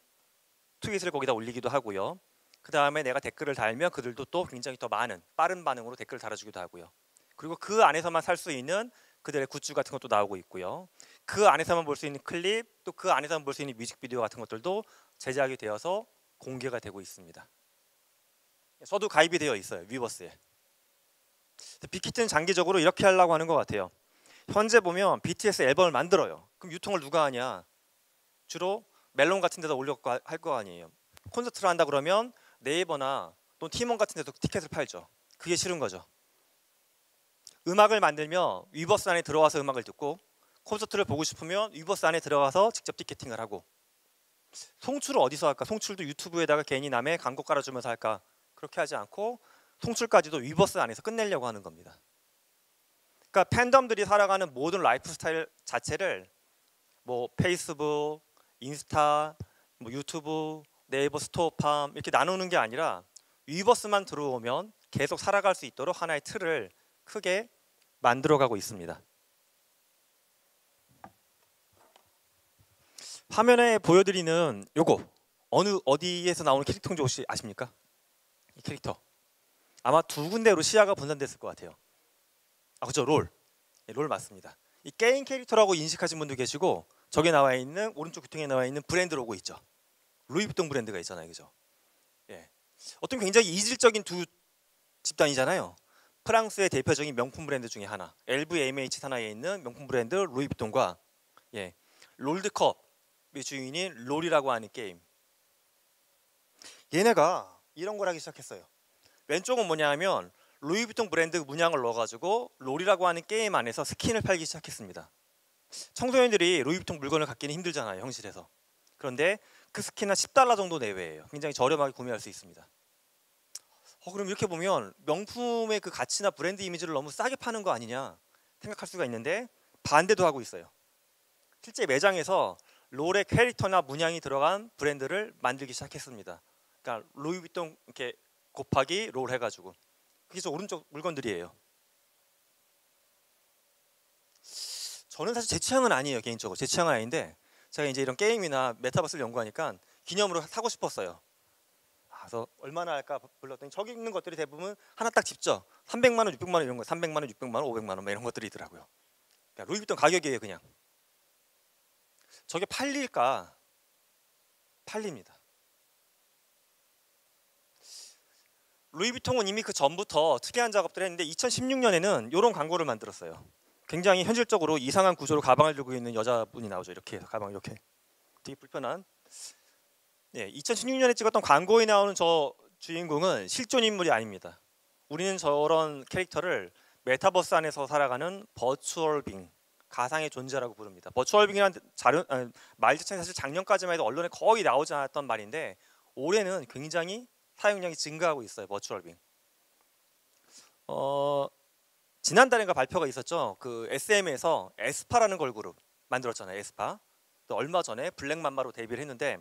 트윗을 거기다 올리기도 하고요. 그 다음에 내가 댓글을 달면 그들도 또 굉장히 더 많은 빠른 반응으로 댓글을 달아주기도 하고요. 그리고 그 안에서만 살 수 있는 그들의 굿즈 같은 것도 나오고 있고요. 그 안에서만 볼 수 있는 클립, 또 그 안에서만 볼 수 있는 뮤직비디오 같은 것들도 제작이 되어서 공개가 되고 있습니다. 저도 가입이 되어 있어요. 위버스에. 빅히트는 장기적으로 이렇게 하려고 하는 것 같아요. 현재 보면 BTS 앨범을 만들어요. 그럼 유통을 누가 하냐? 주로 멜론 같은 데다 올려 할 거 아니에요. 콘서트를 한다 그러면 네이버나 또는 팀원 같은 데도 티켓을 팔죠. 그게 싫은 거죠. 음악을 만들면 위버스 안에 들어와서 음악을 듣고, 콘서트를 보고 싶으면 위버스 안에 들어가서 직접 티켓팅을 하고, 송출을 어디서 할까? 송출도 유튜브에다가 괜히 남의 광고 깔아주면서 할까? 그렇게 하지 않고 송출까지도 위버스 안에서 끝내려고 하는 겁니다. 그러니까 팬덤들이 살아가는 모든 라이프 스타일 자체를 뭐 페이스북, 인스타, 뭐 유튜브, 네이버 스토어팜 이렇게 나누는 게 아니라 위버스만 들어오면 계속 살아갈 수 있도록 하나의 틀을 크게 만들어가고 있습니다. 화면에 보여드리는 요거 어디에서 나오는 캐릭터인지 혹시 아십니까? 이 캐릭터 아마 두 군데로 시야가 분산됐을 것 같아요. 그죠, 롤. 롤 맞습니다. 이 게임 캐릭터라고 인식하신 분도 계시고, 저기 나와 있는 오른쪽 귀퉁이에 나와 있는 브랜드 로고 있죠. 루이비통 브랜드가 있잖아요, 그죠? 예. 어떤 굉장히 이질적인 두 집단이잖아요. 프랑스의 대표적인 명품 브랜드 중에 하나, LVMH 산하에 있는 명품 브랜드 루이비통과 롤드컵의 주인인 롤이라고 하는 게임. 얘네가 이런 걸 하기 시작했어요. 왼쪽은 뭐냐면 루이비통 브랜드 문양을 넣어가지고 롤이라고 하는 게임 안에서 스킨을 팔기 시작했습니다. 청소년들이 루이비통 물건을 갖기는 힘들잖아요, 현실에서. 그런데 그 스킨은 $10 정도 내외예요. 굉장히 저렴하게 구매할 수 있습니다. 그럼 이렇게 보면 명품의 그 가치나 브랜드 이미지를 너무 싸게 파는 거 아니냐 생각할 수가 있는데, 반대도 하고 있어요. 실제 매장에서 롤의 캐릭터나 문양이 들어간 브랜드를 만들기 시작했습니다. 그러니까 루이비통 이렇게 곱하기 롤 해가지고, 그게 저 오른쪽 물건들이에요. 저는 사실 제 취향은 아니에요. 개인적으로 제 취향은 아닌데, 제가 이제 이런 게임이나 메타버스를 연구하니까 기념으로 사고 싶었어요. 그래서 얼마나 할까 불렀더니 저기 있는 것들이 대부분 하나 딱 집죠. 300만 원, 600만 원 이런 거, 300만 원, 600만 원, 500만 원 이런 것들이 있더라고요. 그러니까 루이비통 가격이에요, 그냥. 저게 팔릴까? 팔립니다. 루이비통은 이미 그 전부터 특이한 작업들을 했는데 2016년에는 이런 광고를 만들었어요. 굉장히 현실적으로 이상한 구조로 가방을 들고 있는 여자분이 나오죠. 이렇게 가방 이렇게 되게 불편한. 2016년에 찍었던 광고에 나오는 저 주인공은 실존 인물이 아닙니다. 우리는 저런 캐릭터를 메타버스 안에서 살아가는 버추얼 빙, 가상의 존재라고 부릅니다. 버추얼 빙이라는 말 자체는 사실 작년까지만 해도 언론에 거의 나오지 않았던 말인데, 올해는 굉장히 사용량이 증가하고 있어요. 버추얼 빙. 지난달인가 발표가 있었죠. 그 SM에서 에스파라는 걸그룹 만들었잖아요. 에스파. 또 얼마 전에 블랙맘마로 데뷔를 했는데,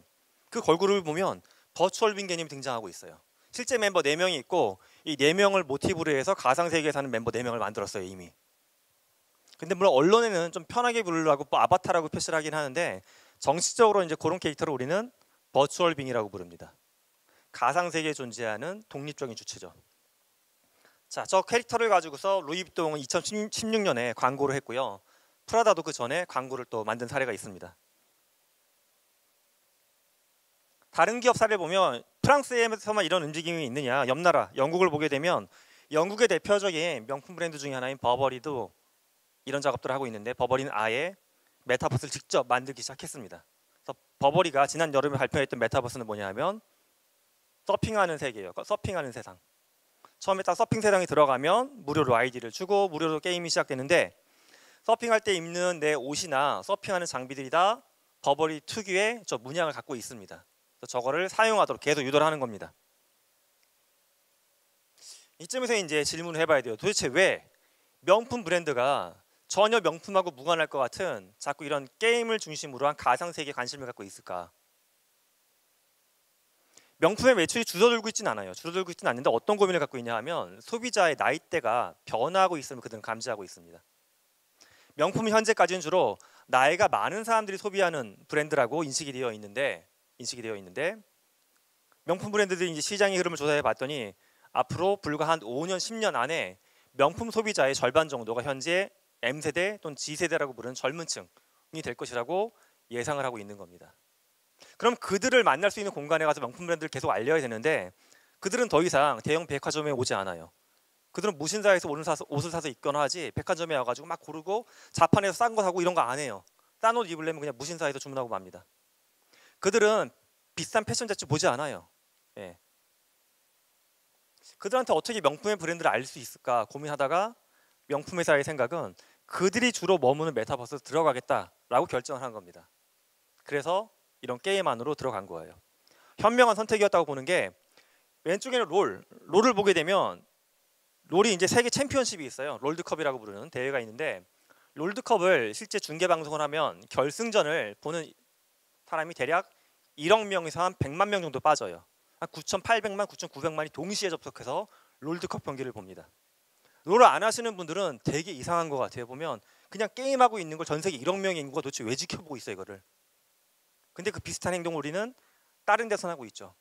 그 걸그룹을 보면 버추얼 빙 개념이 등장하고 있어요. 실제 멤버 4명이 있고, 이 4명을 모티브로 해서 가상세계에 사는 멤버 4명을 만들었어요, 이미. 근데 물론 언론에는 좀 편하게 부르려고 아바타라고 표시를 하긴 하는데, 정식적으로 이제 그런 캐릭터를 우리는 버추얼 빙이라고 부릅니다. 가상세계에 존재하는 독립적인 주체죠. 자, 저 캐릭터를 가지고서 루이비통은 2016년에 광고를 했고요. 프라다도 그 전에 광고를 또 만든 사례가 있습니다. 다른 기업 사례를 보면 프랑스에서만 이런 움직임이 있느냐, 옆 나라 영국을 보게 되면 영국의 대표적인 명품 브랜드 중에 하나인 버버리도 이런 작업들을 하고 있는데, 버버리는 아예 메타버스를 직접 만들기 시작했습니다. 그래서 버버리가 지난 여름에 발표했던 메타버스는 뭐냐면 서핑하는 세계예요. 서핑하는 세상. 처음에 딱 서핑 세상에 들어가면 무료로 아이디를 주고 무료로 게임이 시작되는데, 서핑할 때 입는 내 옷이나 서핑하는 장비들이 다 버버리 특유의 저 문양을 갖고 있습니다. 그래서 저거를 사용하도록 계속 유도를 하는 겁니다. 이쯤에서 이제 질문을 해봐야 돼요. 도대체 왜 명품 브랜드가 전혀 명품하고 무관할 것 같은 자꾸 이런 게임을 중심으로 한 가상세계에 관심을 갖고 있을까? 명품의 매출이 줄어들고 있지는 않아요. 줄어들고 있지는 않는데 어떤 고민을 갖고 있냐 하면 소비자의 나이대가 변화하고 있음을 그들은 감지하고 있습니다. 명품은 현재까지는 주로 나이가 많은 사람들이 소비하는 브랜드라고 인식이 되어 있는데 명품 브랜드들이 이제 시장의 흐름을 조사해 봤더니 앞으로 불과 한 5년, 10년 안에 명품 소비자의 절반 정도가 현재 M세대 또는 G세대라고 부르는 젊은 층이 될 것이라고 예상을 하고 있는 겁니다. 그럼 그들을 만날 수 있는 공간에 가서 명품 브랜드를 계속 알려야 되는데 그들은 더 이상 대형 백화점에 오지 않아요. 그들은 무신사에서 옷을 사서 입거나 하지 백화점에 와가지고 막 고르고 자판에서 싼 거 사고 이런 거 안 해요. 싼 옷 입으려면 그냥 무신사에서 주문하고 맙니다. 그들은 비싼 패션 잡지 보지 않아요. 예. 그들한테 어떻게 명품의 브랜드를 알 수 있을까 고민하다가 명품 회사의 생각은 그들이 주로 머무는 메타버스에 들어가겠다라고 결정을 한 겁니다. 그래서 이런 게임 안으로 들어간 거예요. 현명한 선택이었다고 보는 게 왼쪽에는 롤을 보게 되면 롤이 이제 세계 챔피언십이 있어요. 롤드컵이라고 부르는 대회가 있는데 롤드컵을 실제 중계 방송을 하면 결승전을 보는 사람이 대략 1억 명에서 한 100만 명 정도 빠져요. 한 9,800만, 9,900만이 동시에 접속해서 롤드컵 경기를 봅니다. 롤을 안 하시는 분들은 되게 이상한 것 같아요. 보면 그냥 게임하고 있는 걸 전 세계 1억 명의 인구가 도대체 왜 지켜보고 있어요, 이거를. 근데 그 비슷한 행동을 우리는 다른 데서 하고 있죠.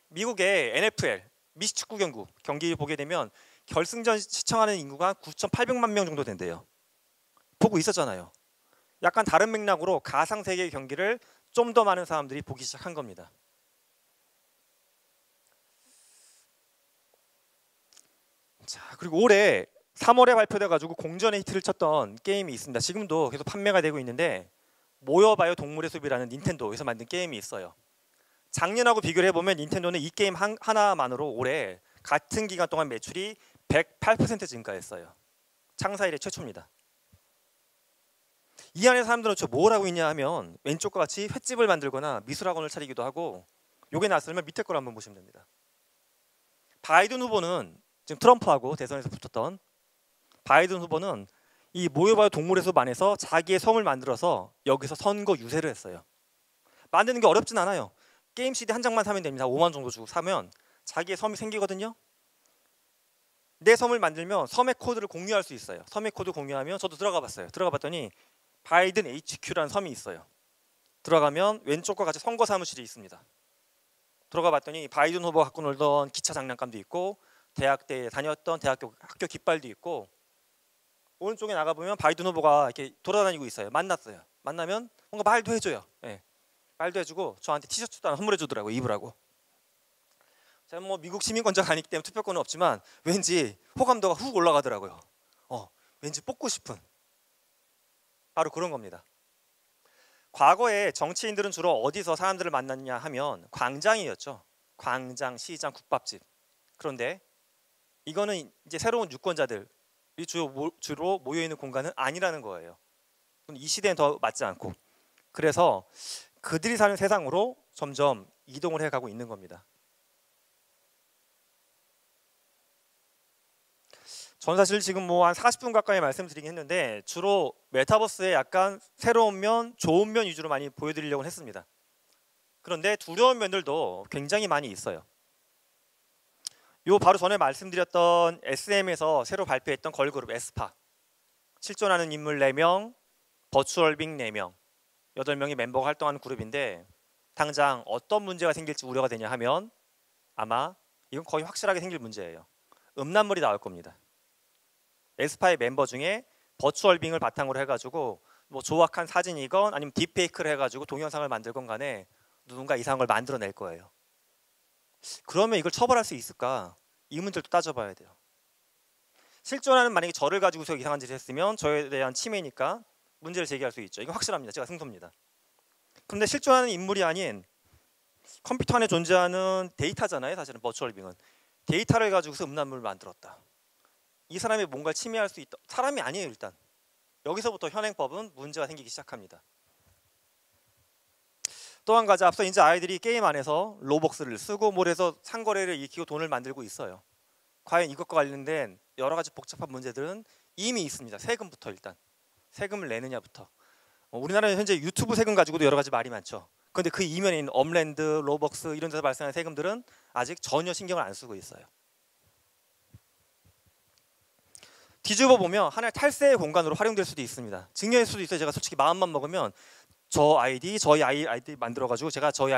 미국의 NFL, 미식축구 경기 보게 되면 결승전 시청하는 인구가 9,800만 명 정도 된대요. 보고 있었잖아요. 약간 다른 맥락으로 가상세계의 경기를 좀 더 많은 사람들이 보기 시작한 겁니다. 자, 그리고 올해 3월에 발표돼가지고 공전의 히트를 쳤던 게임이 있습니다. 지금도 계속 판매가 되고 있는데 모여봐요 동물의 숲이라는 닌텐도에서 만든 게임이 있어요. 작년하고 비교를 해보면 닌텐도는 이 게임 하나만으로 올해 같은 기간 동안 매출이 108% 증가했어요. 창사 이래 최초입니다. 이 안에 사람들은 뭘 하고 있냐 하면 왼쪽과 같이 횟집을 만들거나 미술학원을 차리기도 하고 요게 나왔으면 밑에 걸 한번 보시면 됩니다. 바이든 후보는 지금 트럼프하고 대선에서 붙었던 바이든 후보는 이 모여봐요 동물의 숲 안에서 자기의 섬을 만들어서 여기서 선거 유세를 했어요. 만드는 게 어렵진 않아요. 게임 CD 한 장만 사면 됩니다. 5만 원 정도 주고 사면 자기의 섬이 생기거든요. 내 섬을 만들면 섬의 코드를 공유할 수 있어요. 섬의 코드 공유하면 저도 들어가 봤어요. 들어가 봤더니 바이든 HQ라는 섬이 있어요. 들어가면 왼쪽과 같이 선거 사무실이 있습니다. 들어가 봤더니 바이든 후보가 갖고 놀던 기차 장난감도 있고 대학 때 다녔던 학교 깃발도 있고 오른쪽에 나가보면 바이든 후보가 이렇게 돌아다니고 있어요. 만났어요. 만나면 뭔가 말도 해줘요. 예. 말도 해주고 저한테 티셔츠도 하나 선물해 주더라고요. 입으라고. 제가 뭐 미국 시민권자가 아니기 때문에 투표권은 없지만 왠지 호감도가 훅 올라가더라고요. 왠지 뽑고 싶은 바로 그런 겁니다. 과거에 정치인들은 주로 어디서 사람들을 만났냐 하면 광장이었죠. 광장, 시장, 국밥집. 그런데 이거는 이제 새로운 유권자들이 주로 모여 있는 공간은 아니라는 거예요. 이 시대엔 더 맞지 않고. 그래서 그들이 사는 세상으로 점점 이동을 해가고 있는 겁니다. 저는 사실 지금 뭐 한 40분 가까이 말씀드리긴 했는데 주로 메타버스의 약간 새로운 면, 좋은 면 위주로 많이 보여드리려고 했습니다. 그런데 두려운 면들도 굉장히 많이 있어요. 요 바로 전에 말씀드렸던 SM에서 새로 발표했던 걸그룹 에스파, 실존하는 인물 4명, 버추얼빙 4명, 8명의 멤버가 활동하는 그룹인데 당장 어떤 문제가 생길지 우려가 되냐 하면 아마 이건 거의 확실하게 생길 문제예요. 음란물이 나올 겁니다. 에스파의 멤버 중에 버추얼빙을 바탕으로 해가지고 뭐 조악한 사진이건 아니면 딥페이크를 해가지고 동영상을 만들건 간에 누군가 이상한 걸 만들어낼 거예요. 그러면 이걸 처벌할 수 있을까? 이 문제도 따져봐야 돼요. 실존하는 만약에 저를 가지고서 이상한 짓을 했으면 저에 대한 침해니까 문제를 제기할 수 있죠. 이건 확실합니다. 제가 승소입니다. 그런데 실존하는 인물이 아닌 컴퓨터 안에 존재하는 데이터잖아요. 사실은 버추얼빙은 데이터를 가지고서 음란물을 만들었다. 이 사람이 뭔가를 침해할 수 있다. 사람이 아니에요. 일단 여기서부터 현행법은 문제가 생기기 시작합니다. 또 한 가지 앞서 이제 아이들이 게임 안에서 로벅스를 쓰고 뭘 해서 상거래를 일으키고 돈을 만들고 있어요. 과연 이것과 관련된 여러 가지 복잡한 문제들은 이미 있습니다. 세금부터 일단 세금을 내느냐부터. 우리나라는 현재 유튜브 세금 가지고도 여러 가지 말이 많죠. 그런데 그 이면에 있는 업랜드, 로벅스 이런 데서 발생하는 세금들은 아직 전혀 신경을 안 쓰고 있어요. 뒤집어 보면 하나의 탈세의 공간으로 활용될 수도 있습니다. 증여일 수도 있어요. 제가 솔직히 마음만 먹으면 저 아이디, 저희 아이디 만들어가지고 제가 저희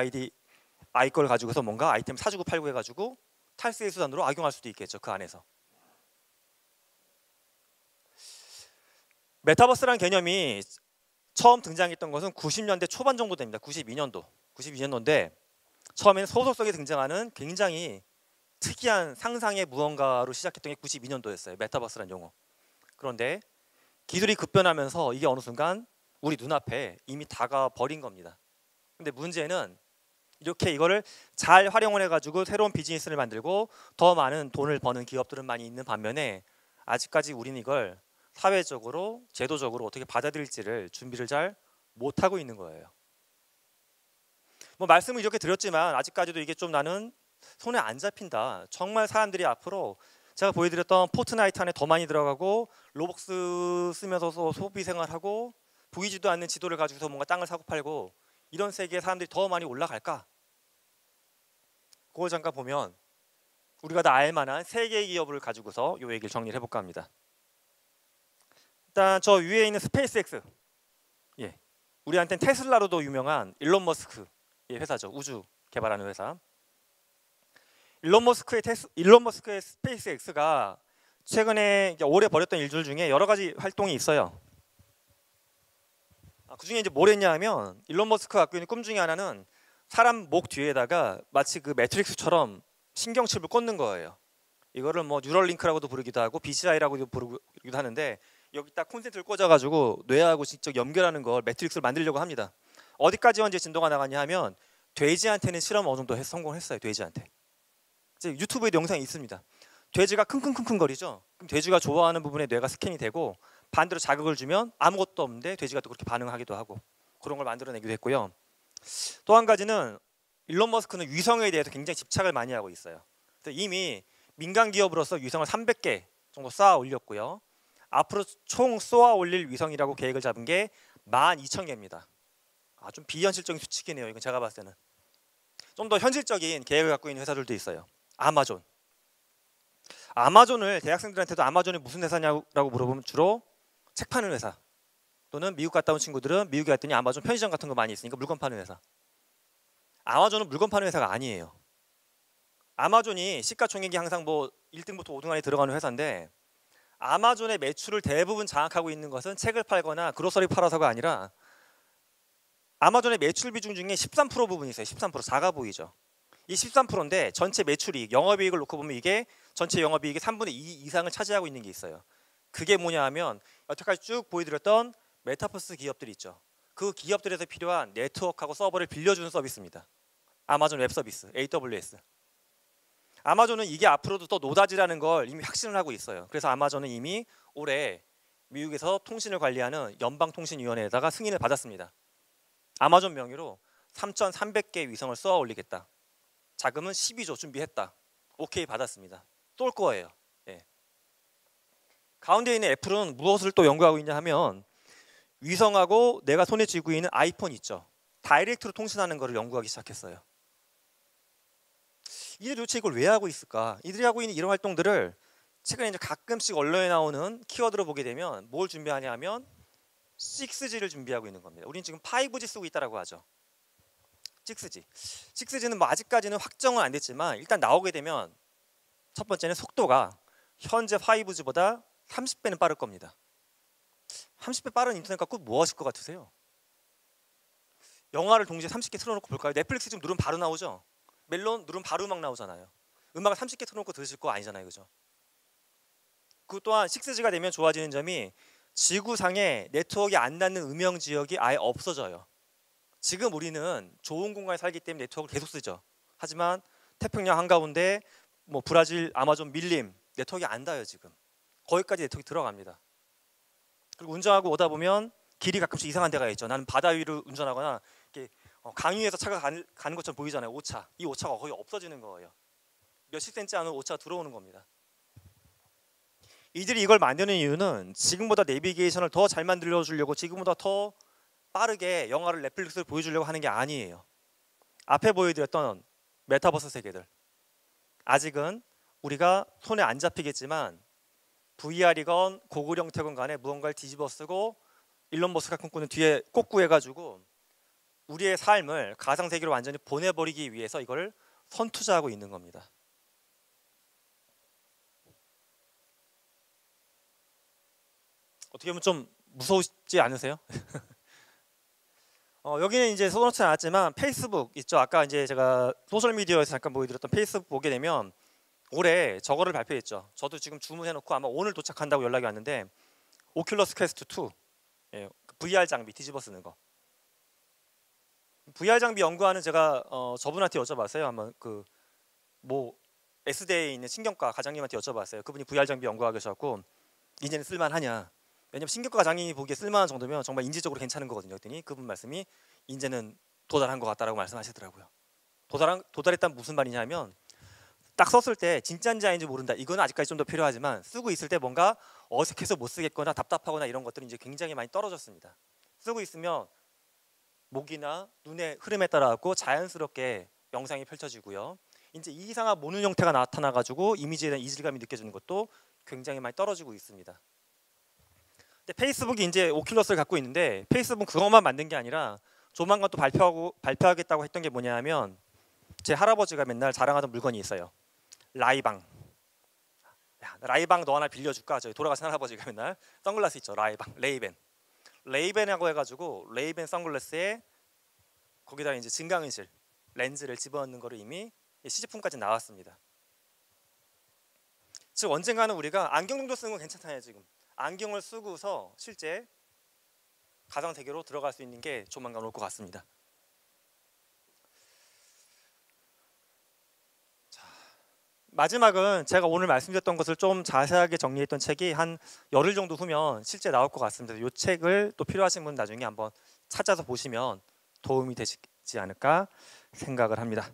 아이 걸 가지고서 뭔가 아이템 사주고 팔고 해가지고 탈세의 수단으로 악용할 수도 있겠죠. 그 안에서. 메타버스라는 개념이 처음 등장했던 것은 90년대 초반 정도 됩니다. 92년도인데 처음에는 소속성에 등장하는 굉장히 특이한 상상의 무언가로 시작했던 게 92년도였어요. 메타버스라는 용어. 그런데 기술이 급변하면서 이게 어느 순간 우리 눈앞에 이미 다가와 버린 겁니다. 근데 문제는 이렇게 이거를 잘 활용을 해가지고 새로운 비즈니스를 만들고 더 많은 돈을 버는 기업들은 많이 있는 반면에 아직까지 우리는 이걸 사회적으로, 제도적으로 어떻게 받아들일지를 준비를 잘 못하고 있는 거예요. 뭐 말씀을 이렇게 드렸지만 아직까지도 이게 좀 나는 손에 안 잡힌다. 정말 사람들이 앞으로 제가 보여드렸던 포트나이트 안에 더 많이 들어가고 로벅스 쓰면서 소비 생활하고 보이지도 않는 지도를 가지고서 뭔가 땅을 사고 팔고 이런 세계에 사람들이 더 많이 올라갈까? 그걸 잠깐 보면 우리가 다 알만한 세 개의 기업을 가지고서 이 얘기를 정리를 해볼까 합니다. 일단 저 위에 있는 스페이스X, 우리한테는 테슬라로도 유명한 일론 머스크의 회사죠. 우주 개발하는 회사. 일론 머스크의 스페이스X가 최근에 올해 벌였던 일들 중에 여러 가지 활동이 있어요. 그 중에 이제 뭘 했냐 하면 일론 머스크가 갖고 있는 꿈 중에 하나는 사람 목 뒤에다가 마치 그 매트릭스처럼 신경칩을 꽂는 거예요. 이거를 뭐 뉴럴링크라고도 부르기도 하고 BCI라고도 부르기도 하는데 여기 딱 콘센트를 꽂아가지고 뇌하고 직접 연결하는 걸 매트릭스를 만들려고 합니다. 어디까지 현재 진도가 나가냐 하면 돼지한테는 실험 어느 정도 성공했어요. 돼지한테. 이제 유튜브에도 영상이 있습니다. 돼지가 킁킁킁킁 거리죠. 그럼 돼지가 좋아하는 부분에 뇌가 스캔이 되고 반대로 자극을 주면 아무것도 없는데 돼지가 또 그렇게 반응하기도 하고 그런 걸 만들어내기도 했고요. 또 한 가지는 일론 머스크는 위성에 대해서 굉장히 집착을 많이 하고 있어요. 그래서 이미 민간 기업으로서 위성을 300개 정도 쌓아 올렸고요. 앞으로 총 쏘아 올릴 위성이라고 계획을 잡은 게 12,000개입니다. 좀 비현실적인 수치이네요. 이건 제가 봤을 때는. 좀 더 현실적인 계획을 갖고 있는 회사들도 있어요. 아마존을 대학생들한테도 아마존이 무슨 회사냐고 물어보면 주로 책 파는 회사 또는 미국 갔다 온 친구들은 미국에 갔더니 아마존 편의점 같은 거 많이 있으니까 물건 파는 회사. 아마존은 물건 파는 회사가 아니에요. 아마존이 시가총액이 항상 뭐 1등부터 5등 안에 들어가는 회사인데 아마존의 매출을 대부분 장악하고 있는 것은 책을 팔거나 그로서리 팔아서가 아니라 아마존의 매출 비중 중에 13% 부분이 있어요. 13% 작아 보이죠. 이 13%인데 전체 매출이익, 영업이익을 놓고 보면 이게 전체 영업이익의 3분의 2 이상을 차지하고 있는 게 있어요. 그게 뭐냐 하면 여태까지 쭉 보여드렸던 메타버스 기업들이 있죠. 그 기업들에서 필요한 네트워크하고 서버를 빌려주는 서비스입니다. 아마존 웹 서비스, AWS. 아마존은 이게 앞으로도 더 노다지라는 걸 이미 확신을 하고 있어요. 그래서 아마존은 이미 올해 미국에서 통신을 관리하는 연방통신위원회에다가 승인을 받았습니다. 아마존 명의로 3,300개 위성을 쏘아 올리겠다. 자금은 12조 준비했다. 오케이 받았습니다. 쏠 거예요. 가운데 있는 애플은 무엇을 또 연구하고 있냐 하면 위성하고 내가 손에 쥐고 있는 아이폰 있죠. 다이렉트로 통신하는 것을 연구하기 시작했어요. 이들이 도대체 이걸 왜 하고 있을까? 이들이 하고 있는 이런 활동들을 최근에 이제 가끔씩 언론에 나오는 키워드로 보게 되면 뭘 준비하냐 하면 6G를 준비하고 있는 겁니다. 우리는 지금 5G 쓰고 있다라고 하죠. 6G. 6G는 뭐 아직까지는 확정은 안 됐지만 일단 나오게 되면 첫 번째는 속도가 현재 5G보다 30배는 빠를 겁니다. 30배 빠른 인터넷 갖고 뭐 하실 것 같으세요? 영화를 동시에 30개 틀어놓고 볼까요? 넷플릭스 지금 누르면 바로 나오죠? 멜론 누르면 바로 음악 나오잖아요. 음악을 30개 틀어놓고 들으실 거 아니잖아요. 그죠? 그 또한 6G가 되면 좋아지는 점이 지구상에 네트워크가 안 닿는 음영 지역이 아예 없어져요. 지금 우리는 좋은 공간에 살기 때문에 네트워크를 계속 쓰죠. 하지만 태평양 한가운데 뭐 브라질, 아마존 밀림 네트워크가 안 닿아요. 지금 거기까지 네트워크 들어갑니다. 그리고 운전하고 오다 보면 길이 가끔씩 이상한 데가 있죠. 나는 바다 위를 운전하거나 이렇게 강 위에서 차가 가는 것처럼 보이잖아요. 오차. 이 오차가 거의 없어지는 거예요. 몇십 센치 안으로 오차가 들어오는 겁니다. 이들이 이걸 만드는 이유는 지금보다 내비게이션을 더 잘 만들어 주려고, 지금보다 더 빠르게 영화를, 넷플릭스를 보여주려고 하는 게 아니에요. 앞에 보여드렸던 메타버스 세계들, 아직은 우리가 손에 안 잡히겠지만 VR이건 고글 형태건 간에 무언가를 뒤집어 쓰고 일론 머스크가 꿈꾸는 뒤에 꼭 구해가지고 우리의 삶을 가상세계로 완전히 보내버리기 위해서 이걸 선투자하고 있는 겁니다. 어떻게 보면 좀 무서우지 않으세요? 여기는 이제 써놓지 않았지만 페이스북 있죠. 아까 이제 제가 소셜미디어에서 잠깐 보여드렸던 페이스북 보게 되면 올해 저거를 발표했죠. 저도 지금 주문해놓고 아마 오늘 도착한다고 연락이 왔는데, 오큘러스 퀘스트 2, 예, VR 장비 뒤집어 쓰는 거. VR 장비 연구하는 제가 저분한테 여쭤봤어요. 한번 그 뭐 S대에 있는 신경과 과장님한테 여쭤봤어요. 그분이 VR 장비 연구하고 계셔갖고 이제는 쓸만하냐. 왜냐면 신경과 과장님이 보기에 쓸만한 정도면 정말 인지적으로 괜찮은 거거든요. 그랬더니 그분 말씀이 이제는 도달한 것 같다라고 말씀하시더라고요. 도달했다는 무슨 말이냐면, 딱 썼을 때 진짜인지 아닌지 모른다. 이거는 아직까지 좀 더 필요하지만 쓰고 있을 때 뭔가 어색해서 못 쓰겠거나 답답하거나 이런 것들은 이제 굉장히 많이 떨어졌습니다. 쓰고 있으면 목이나 눈의 흐름에 따라 갖고 자연스럽게 영상이 펼쳐지고요. 이제 이 이상한 모는 형태가 나타나가지고 이미지에 대한 이질감이 느껴지는 것도 굉장히 많이 떨어지고 있습니다. 근데 페이스북이 이제 오큘러스를 갖고 있는데, 페이스북은 그것만 만든 게 아니라 조만간 또 발표하겠다고 했던 게 뭐냐면, 제 할아버지가 맨날 자랑하던 물건이 있어요. 라이방. 야, 라이방 너 하나 빌려줄까? 저희 돌아가신 할아버지가 맨날 선글라스 있죠. 라이방, 레이벤이라고 해가지고 레이벤 선글라스에 거기다 이제 증강현실 렌즈를 집어넣는 거로 이미 시제품까지 나왔습니다. 즉 언젠가는 우리가 안경 정도 쓰는 건 괜찮아요. 지금 안경을 쓰고서 실제 가상 세계로 들어갈 수 있는 게 조만간 올 것 같습니다. 자, 마지막은 제가 오늘 말씀드렸던 것을 좀 자세하게 정리했던 책이 한 열흘 정도 후면 실제 나올 것 같습니다. 이 책을 또 필요하신 분 나중에 한번 찾아서 보시면 도움이 되지 않을까 생각을 합니다.